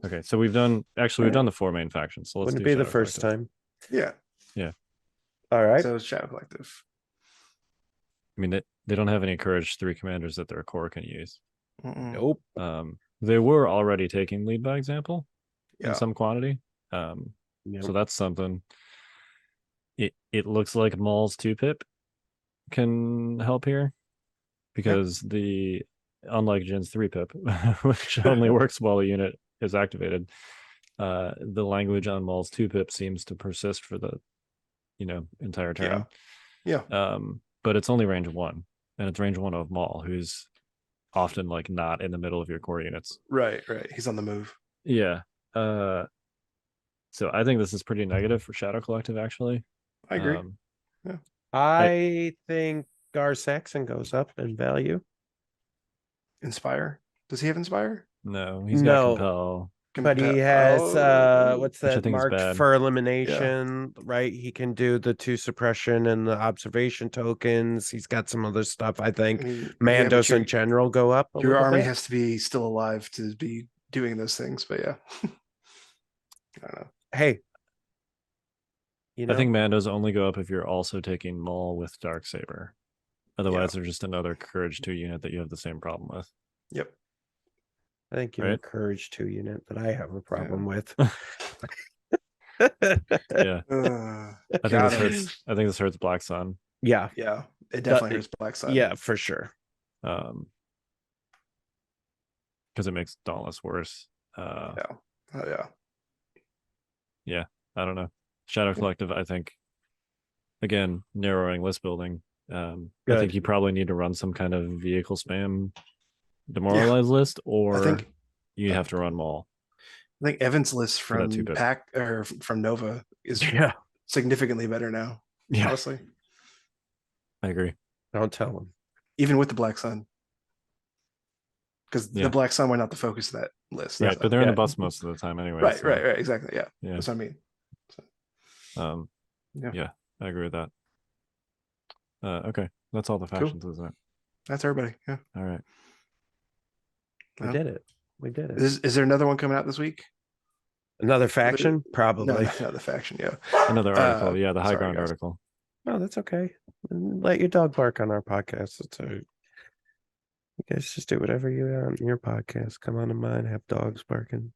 S2: Okay, so we've done the 4 main factions. So let's
S4: wouldn't
S2: do
S4: it be the
S2: Shadow
S4: first
S2: Collective.
S3: Yeah.
S4: All right.
S3: So it's Shadow Collective.
S2: I mean, they don't have any Courage 3 commanders that their core can use.
S4: Nope.
S2: They were already taking lead by example
S3: Yeah.
S2: in some quantity.
S4: Yep.
S2: So that's something. It looks like Maul's 2-pip can help here because unlike Jin's 3-pip, which only works while a unit is activated, the language on Maul's 2-pip seems to persist for the entire turn.
S3: Yeah.
S2: But it's only range 1, and it's range 1 of Maul, who's often like not in the middle of your core units.
S3: Right. He's on the move.
S2: Yeah. So I think this is pretty negative for Shadow Collective, actually.
S3: I agree.
S4: I think Gar Saxon goes up in value.
S3: Inspire. Does he have Inspire?
S2: No, he's got Compel.
S4: But he has what's
S2: Which I
S4: that?
S2: think is
S4: Marked
S2: bad.
S4: for elimination, right? He can do the 2 suppression and the observation tokens. He's got some other stuff. I think Mandos in general go up.
S3: Your army has to be still alive to be doing those things, but yeah. I don't know.
S4: Hey,
S2: I think Mandos only go up if you're also taking Maul with Darksaber. Otherwise, they're just another Courage 2 unit that you have the same problem with.
S3: Yep.
S4: I think you're a Courage 2 unit that I have a problem with.
S2: Yeah. I think this hurts Black Sun.
S4: Yeah.
S3: Yeah. It definitely hurts Black Sun.
S4: Yeah, for sure.
S2: Because it makes Dauntless worse.
S3: Yeah.
S2: Yeah. I don't know. Shadow Collective, I think, again, narrowing list building. I think you probably need to run some kind of vehicle spam demoralized list, or you have to run Maul.
S3: I think Evan's list from Pack or from Nova is significantly better now.
S2: Yeah.
S3: Honestly.
S2: I agree.
S4: Don't tell him.
S3: Even with the Black Sun. Because the Black Sun went out the focus of that list.
S2: Right, but they're in the bus most of the time anyway.
S3: Right, exactly. Yeah. That's what I mean.
S2: So, yeah, I agree with that. Okay. That's all the factions, isn't it?
S3: That's everybody. Yeah.
S2: All right.
S4: We did it.
S3: Is there another one coming out this week?
S4: Another faction? Probably.
S3: No, another faction, yeah.
S2: Another article, the High Ground article.
S4: Oh, that's okay. Let your dog bark on our podcast. It's you guys just do whatever you want in your podcast. Come on to mine, have dogs barking.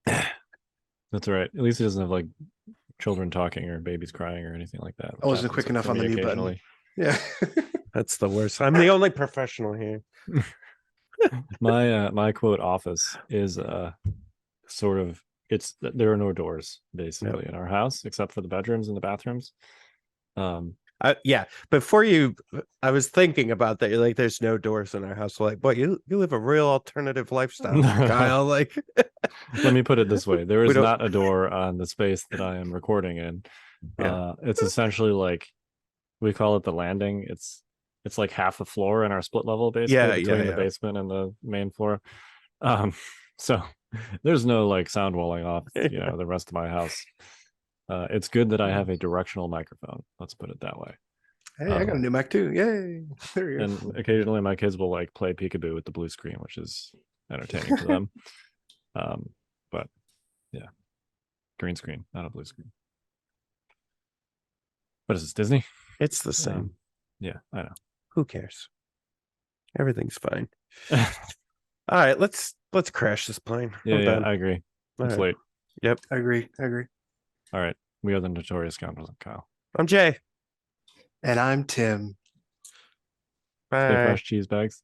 S2: That's all right. At least it doesn't have like children talking or babies crying or anything like that.
S3: I wasn't quick enough on the mute button. Yeah.
S4: That's the worst. I'm the only professional here.
S2: My quote office is sort of there are no doors basically in our house except for the bedrooms and the bathrooms.
S4: Before I was thinking about that. You're like, there's no doors in our house. Like, boy, you live a real alternative lifestyle, Kyle. Like,
S2: let me put it this way: there is not a door on the space that I am recording in. It's essentially like, we call it the landing. It's like half a floor in our split level, basically, between the basement and the main floor. So there's no like sound walling off, the rest of my house. It's good that I have a directional microphone. Let's put it that way.
S3: Hey, I got a new mic too. Yay! There you go.
S2: And occasionally my kids will like play peekaboo with the blue screen, which is entertaining for them. But yeah, green screen, not a blue screen. What is this, Disney?
S4: It's the same.
S2: Yeah, I know.
S4: Who cares? Everything's fine. All right, let's crash this plane.
S2: Yeah, I agree. It's late.
S3: Yep, I agree.
S2: All right. We are the Notorious Scoundrels. I'm Kyle.
S4: I'm Jay.
S3: And I'm Tim.
S4: Bye.
S2: Stay fresh, cheese bags.